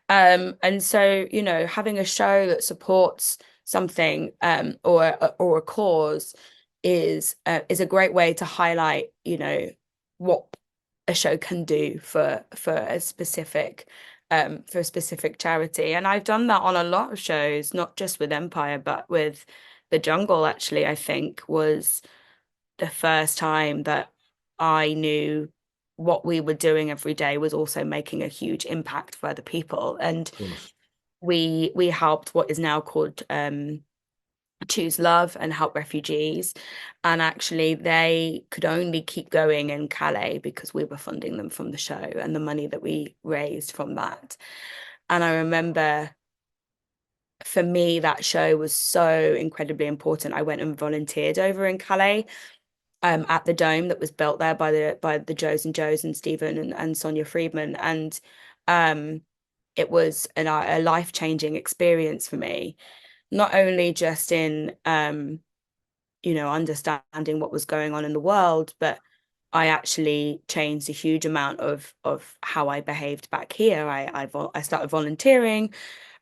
And so, having a show that supports something or a cause is a great way to highlight, what a show can do for a specific charity. And I've done that on a lot of shows, not just with Empire, but with The Jungle, actually, I think was the first time that I knew what we were doing every day was also making a huge impact for other people. And Of course. we helped what is now called Choose Love and Help Refugees. And actually, they could only keep going in Calais because we were funding them from the show and the money that we raised from that. And I remember for me, that show was so incredibly important. I went and volunteered over in Calais, at the dome that was built there by the Joes and Joes and Stephen and Sonia Friedman. And um, it was a life-changing experience for me, not only just in understanding what was going on in the world, but I actually changed a huge amount of how I behaved back here. I started volunteering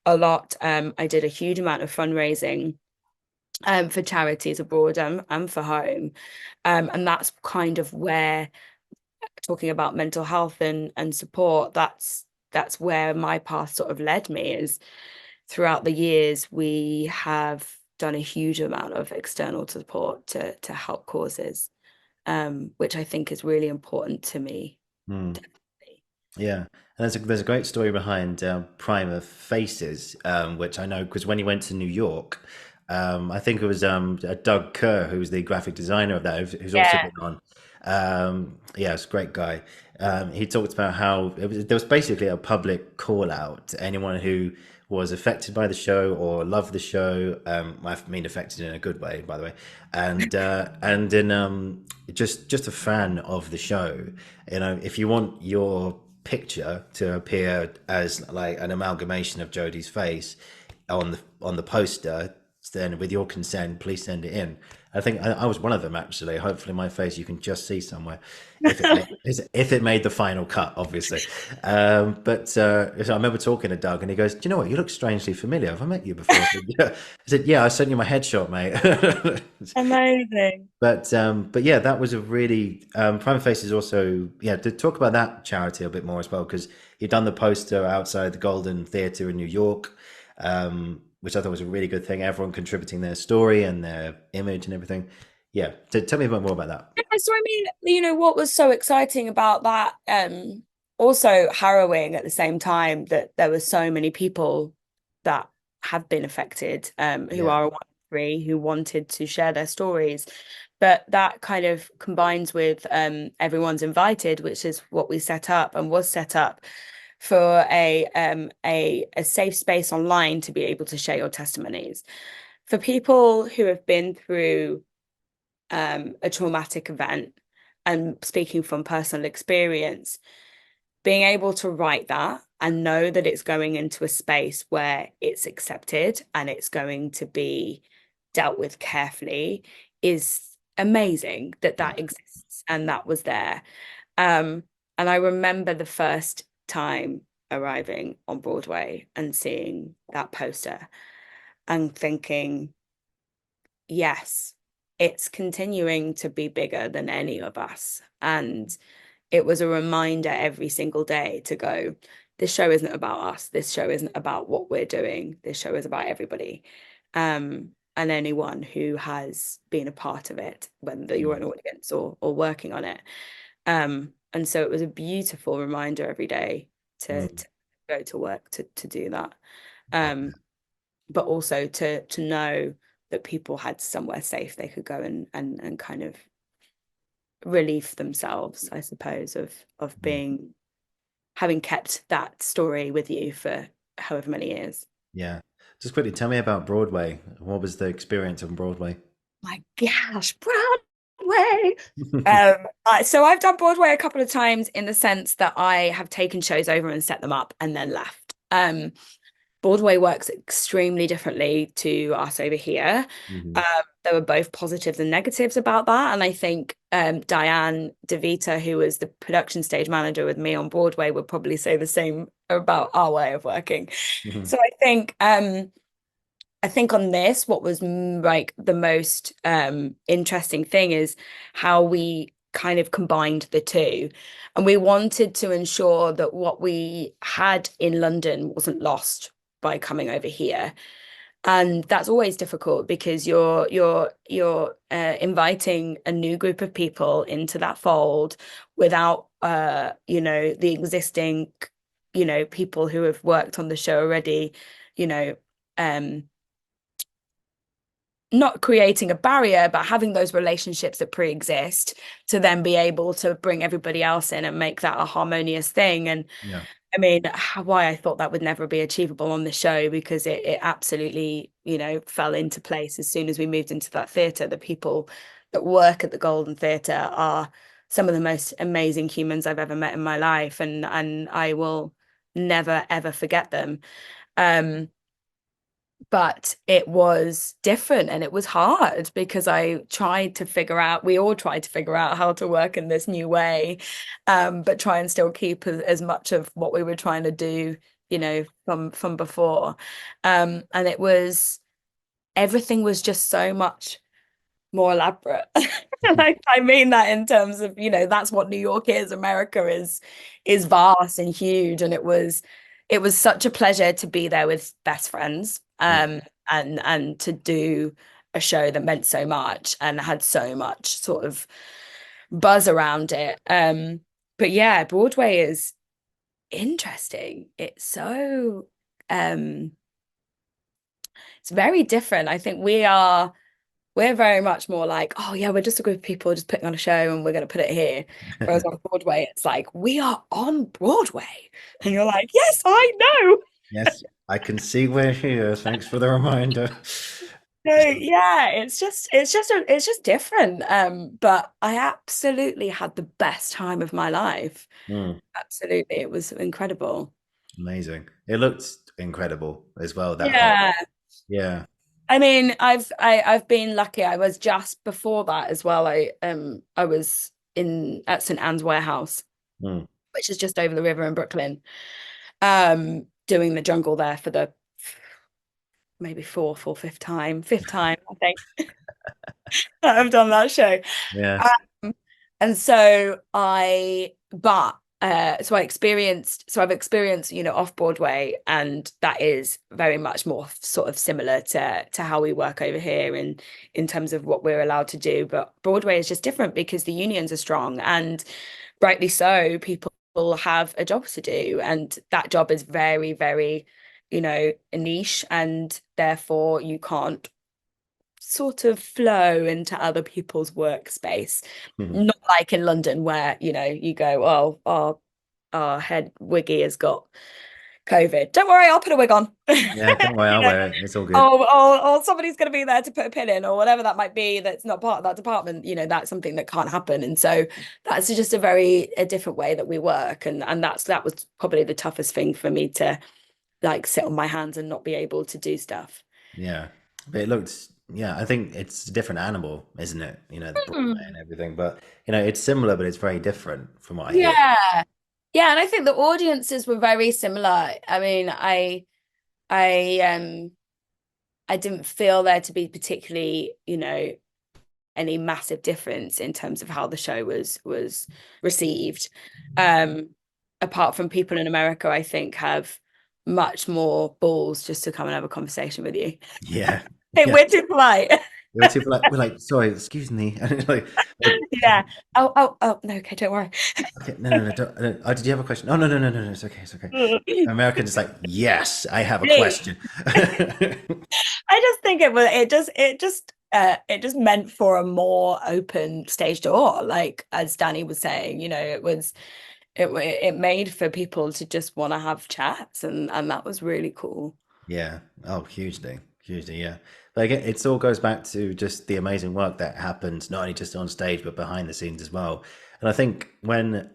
a lot. I did a huge amount of fundraising for charities abroad and for home. And that's kind of where, talking about mental health and support, that's where my path sort of led me, is throughout the years we have done a huge amount of external support to help causes, which I think is really important to me. Hmm. Definitely. Yeah, and there's a great story behind Prima Faces, which I know because when he went to New York, I think it was Doug Kerr, who's the graphic designer of that, who's also Yeah. been on. Yeah, it's a great guy. He talked about how there was basically a public call out to anyone who was affected by the show or loved the show. I mean affected in a good way, by the way, and in just a fan of the show. If you want your picture to appear as like an amalgamation of Jodie's face on the poster, then with your consent, please send it in. I think I was one of them actually. Hopefully, my face you can just see somewhere if it made the final cut, obviously. But so I remember talking to Doug, and he goes, "Do you know what? You look strangely familiar. Have I met you before?" I said, yeah. I said, "Yeah, I sent you my headshot, mate." Amazing. But yeah, that was a really Prima Facie is also to talk about that charity a bit more as well because you've done the poster outside the Golden Theatre in New York, which I thought was a really good thing. Everyone contributing their story and their image and everything. Yeah, tell me a bit more about that. Yeah, so I mean, what was so exciting about that, also harrowing at the same time, that there were so many people that have been affected, who Yeah. are free, who wanted to share their stories. But that kind of combines with Everyone's Invited, which is what we set up and was set up for a safe space online to be able to share your testimonies. For people who have been through a traumatic event, and speaking from personal experience, being able to write that and know that it's going into a space where it's accepted and it's going to be dealt with carefully is amazing, that Yeah. that exists and that was there. And I remember the first time arriving on Broadway and seeing that poster and thinking, yes, it's continuing to be bigger than any of us. And it was a reminder every single day to go, this show isn't about us. This show isn't about what we're doing. This show is about everybody. And anyone who has been a part of it, whether you're an Mm. audience or working on it. And so it was a beautiful reminder every day to go to work to do that. Oh, But also to know that people had somewhere safe they could go and kind of relieve themselves, I suppose, of mm. being having kept that story with you for however many years. Yeah. Just quickly, tell me about Broadway. What was the experience on Broadway? My gosh, Broadway. So I've done Broadway a couple of times in the sense that I have taken shows over and set them up and then left. Broadway works extremely differently to us over here. Mhm. There were both positives and negatives about that. And I think Diane DeVita, who was the production stage manager with me on Broadway, would probably say the same about our way of working. Mhm. So I think on this, what was like the most interesting thing is how we kind of combined the two. And we wanted to ensure that what we had in London wasn't lost by coming over here. And that's always difficult because you're inviting a new group of people into that fold without the existing, people who have worked on the show already, you know, um not creating a barrier, but having those relationships that pre-exist to then be able to bring everybody else in and make that a harmonious thing. And Yeah. I mean, why I thought that would never be achievable on the show, because it absolutely, fell into place as soon as we moved into that theatre. The people that work at the Golden Theatre are some of the most amazing humans I've ever met in my life, and I will never ever forget them. But it was different and it was hard because we all tried to figure out how to work in this new way, but try and still keep as much of what we were trying to do, from before. And everything was just so much more elaborate. Like, I mean that in terms of, that's what New York is. America is vast and huge. And it was such a pleasure to be there with best friends, Yeah. and to do a show that meant so much and had so much sort of buzz around it. But yeah, Broadway is interesting. Um it's very different. I think we're very much more like, oh yeah, we're just a group of people just putting on a show and we're going to put it here. Whereas on Broadway, it's like, we are on Broadway. And you're like, yes, I know. Yes, I can see we're here. Thanks for the reminder. So yeah, it's just different. But I absolutely had the best time of my life. Mm, Absolutely. It was incredible. amazing. It looked incredible as well, that whole, Yeah. yeah. I mean, I've been lucky. I was just before that as well. I was in at St. Anne's Warehouse, Mm. which is just over the river in Brooklyn, doing the jungle there for the maybe fourth or fifth time, I think, that I've done that show. Yeah. And so I've experienced, off Broadway, and that is very much more sort of similar to how we work over here in terms of what we're allowed to do. But Broadway is just different because the unions are strong, and rightly so, people have a job to do, and that job is very, very, niche, and therefore you can't sort of flow into other people's workspace. Mhm. Not like in London where, you go, oh, our head wiggy has got COVID. Don't worry, I'll put a wig on. Yeah, don't worry, You I'll know, wear it. It's all good. or somebody's going to be there to put a pin in, or whatever that might be. That's not part of that department. That's something that can't happen. And so that's just a different way that we work. And that was probably the toughest thing for me to like sit on my hands and not be able to do stuff. Yeah, but it looked. Yeah, I think it's a different animal, isn't it? The Broadway and Hmm. everything, but it's similar, but it's very different from what I hear. Yeah. Yeah, and I think the audiences were very similar. I mean, I I didn't feel there to be particularly, any massive difference in terms of how the show was received. Um, Apart from people in America, I think have much more balls just to come and have a conversation with you. Yeah, Hey, yeah. we're too polite. We're like, sorry, excuse me, and like, Yeah. Oh, no, okay, don't worry. okay, no, no, no, don't. Oh, did you have a question? Oh, no, no, no, no, no, it's okay, it's okay. Americans like, yes, I have a Me. question. I just think it just meant for a more open stage door, like as Danny was saying, it made for people to just want to have chats, and that was really cool. Yeah. Oh, hugely, hugely. Yeah. But again, it all goes back to just the amazing work that happens, not only just on stage, but behind the scenes as well. And I think when,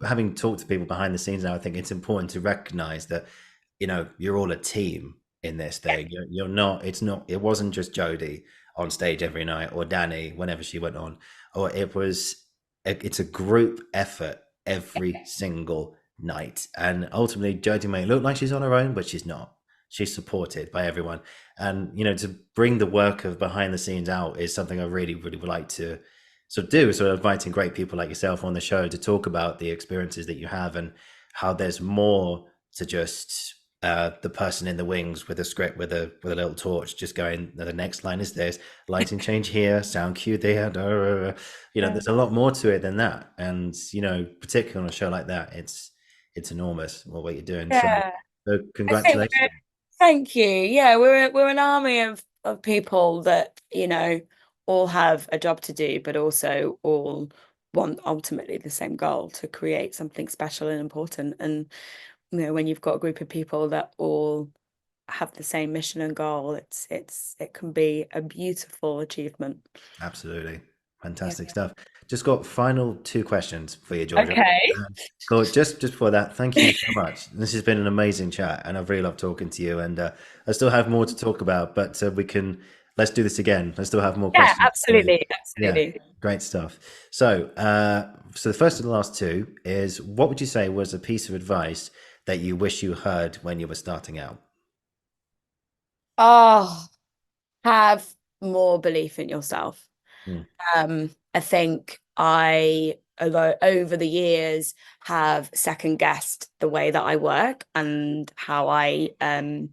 having talked to people behind the scenes now, I think it's important to recognize that, you're all a team in this Yeah. thing. You're not, it wasn't just Jodie on stage every night or Danny whenever she went on, or it's a group effort every single night. And ultimately, Jodie may look like she's on her own, but she's not. She's supported by everyone. And to bring the work of behind the scenes out is something I really, really would like to sort of do. So inviting great people like yourself on the show to talk about the experiences that you have and how there's more to just the person in the wings with a script with a little torch just going, the next line is this, lighting change here, sound cue there, Yeah. there's a lot more to it than that. And particularly on a show like that, it's enormous what you're doing. So Yeah. I think congratulations. thank you. Yeah, we're an army of people that, all have a job to do, but also all want ultimately the same goal to create something special and important. And when you've got a group of people that all have the same mission and goal, it can be a beautiful achievement. Absolutely. Yeah. Fantastic stuff. Just got final two questions for you, Georgia. Okay. Cool. Just before that, thank you so much. This has been an amazing chat, and I've really loved talking to you. And I still have more to talk about, but let's do this again. I still have more Yeah, questions. So, absolutely. yeah, Absolutely. great stuff. So the first and the last two is, what would you say was a piece of advice that you wish you heard when you were starting out? Oh, have more belief in yourself. Mm. I think although over the years, have second guessed the way that I work and how I am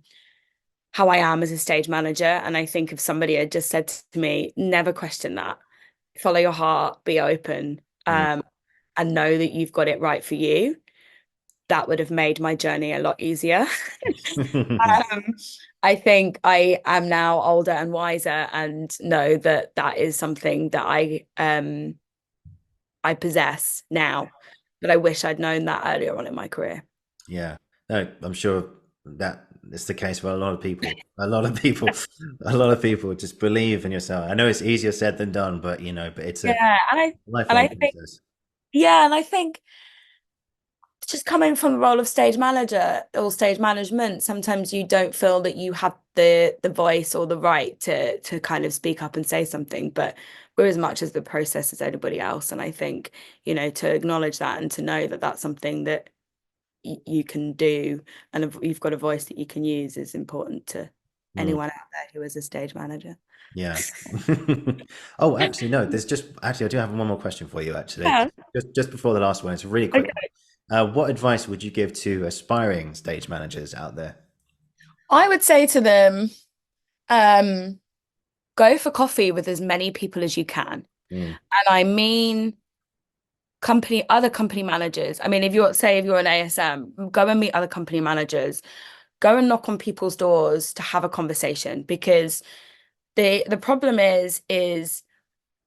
as a stage manager. And I think if somebody had just said to me, never question that, follow your heart, be open, Mm. and know that you've got it right for you, that would have made my journey a lot easier. Um, I think I am now older and wiser and know that that is something that I possess now, but I wish I'd known that earlier on in my career. Yeah, no, I'm sure that it's the case for a lot of people. A lot of people, a lot of people just believe in yourself. I know it's easier said than done, but it's a Yeah, and lifelong I think process. yeah, and I think just coming from the role of stage manager or stage management, sometimes you don't feel that you have the voice or the right to kind of speak up and say something, but we're as much as the process as anybody else. And I think, to acknowledge that and to know that that's something that you can do and you've got a voice that you can use is important to Mm, anyone out there who is a stage manager. yeah. Oh, actually, no. Actually, I do have one more question for you. Actually, Yeah. just before the last one, it's a really quick Okay. one. What advice would you give to aspiring stage managers out there? I would say to them, um, go for coffee with as many people as you can. Mm, And I mean other company managers. I mean, if you're an ASM, go and meet other company managers, go and knock on people's doors to have a conversation because the problem is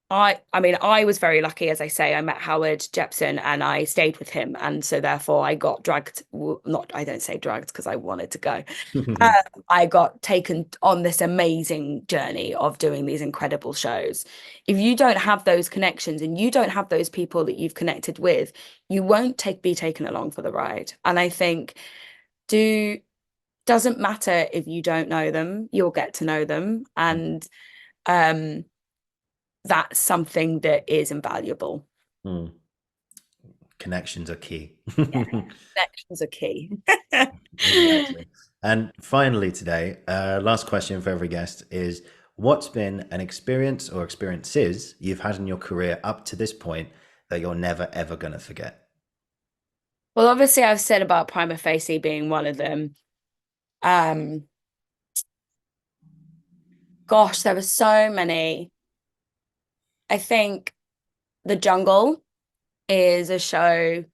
I mean, I was very lucky, as I say. I met Howard Jepson and I stayed with him, and so therefore I got drugged. Not, I don't say drugged because I wanted to go. Um, I got taken on this amazing journey of doing these incredible shows. If you don't have those connections and you don't have those people that you've connected with, you won't be taken along for the ride. And I think do doesn't matter if you don't know them, you'll get to know them, and um that's something that is invaluable. Mm. Connections are key. Yeah, connections are key. Exactly. And finally, today, last question for every guest is what's been an experience or experiences you've had in your career up to this point that you're never, ever going to forget? Well, obviously, I've said about Prima Facie being one of them. Um, Gosh, there were so many. I think The Jungle is a show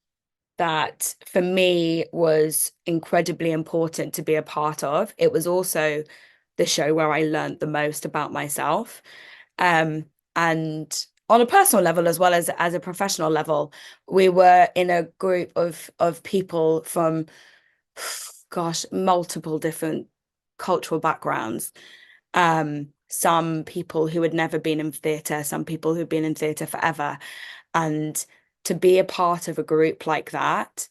that for me was incredibly important to be a part of. It was also the show where I learned the most about myself. And on a personal level as well as a professional level, we were in a group of people from, gosh, multiple different cultural backgrounds. Some people who had never been in theatre, some people who've been in theatre forever. And to be a part of a group like that,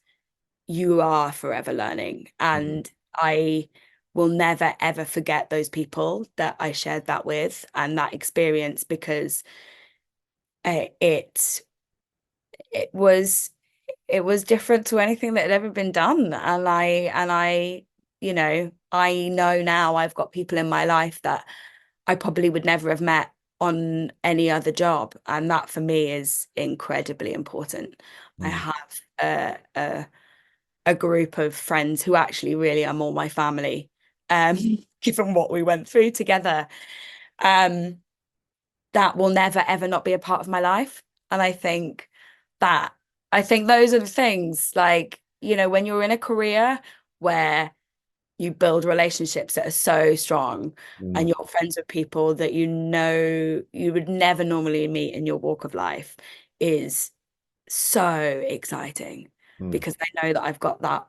you are forever learning. Mhm. And I will never, ever forget those people that I shared that with and that experience because it it was it was different to anything that had ever been done. And I, I know now I've got people in my life that I probably would never have met on any other job. And that for me is incredibly important. I Mm. have a group of friends who actually really are more my family, um, given what we went through together. Um, that will never ever not be a part of my life. And that I think those are the things like, when you're in a career where you build relationships that are so strong and Mm. you're friends with people that you would never normally meet in your walk of life is so exciting Mm. because I know that I've got that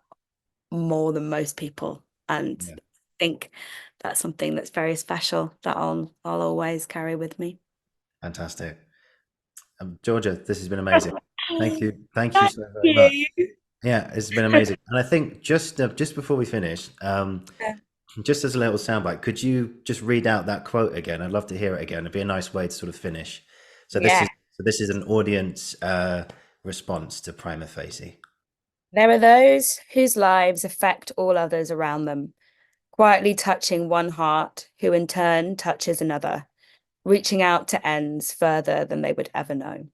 more than most people. And Yeah, I think that's something that's very special that I'll always carry with me. fantastic. Georgia, this has been amazing. Thank you. Thank you Thank so very much. you. Yeah, it's been amazing. And I think just before we finish, just as a little soundbite, could you just read out that quote again? I'd love to hear it again. It'd be a nice way to sort of finish. So Yeah. this is an audience response to Prima Facie. There are those whose lives affect all others around them, quietly touching one heart, who in turn touches another, reaching out to ends further than they would ever know.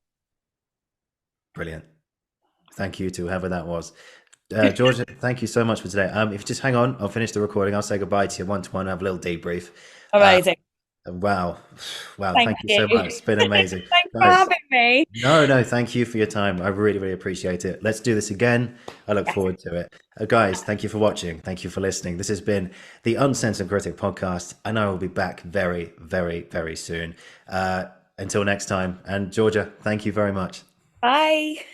Brilliant. Thank you to whoever that was. Georgia, thank you so much for today. If you just hang on, I'll finish the recording. I'll say goodbye to you one to one, have a little debrief. Uh, Amazing. wow. Wow. Thank Thank you you. so much. It's been amazing. Thanks for Guys, having me. no, thank you for your time. I really, really appreciate it. Let's do this again. I look Yes. forward to it. Guys, thank you for watching. Thank you for listening. This has been the Uncensored Critic podcast, and I will be back very, very, very soon. Until next time. And Georgia, thank you very much. Bye.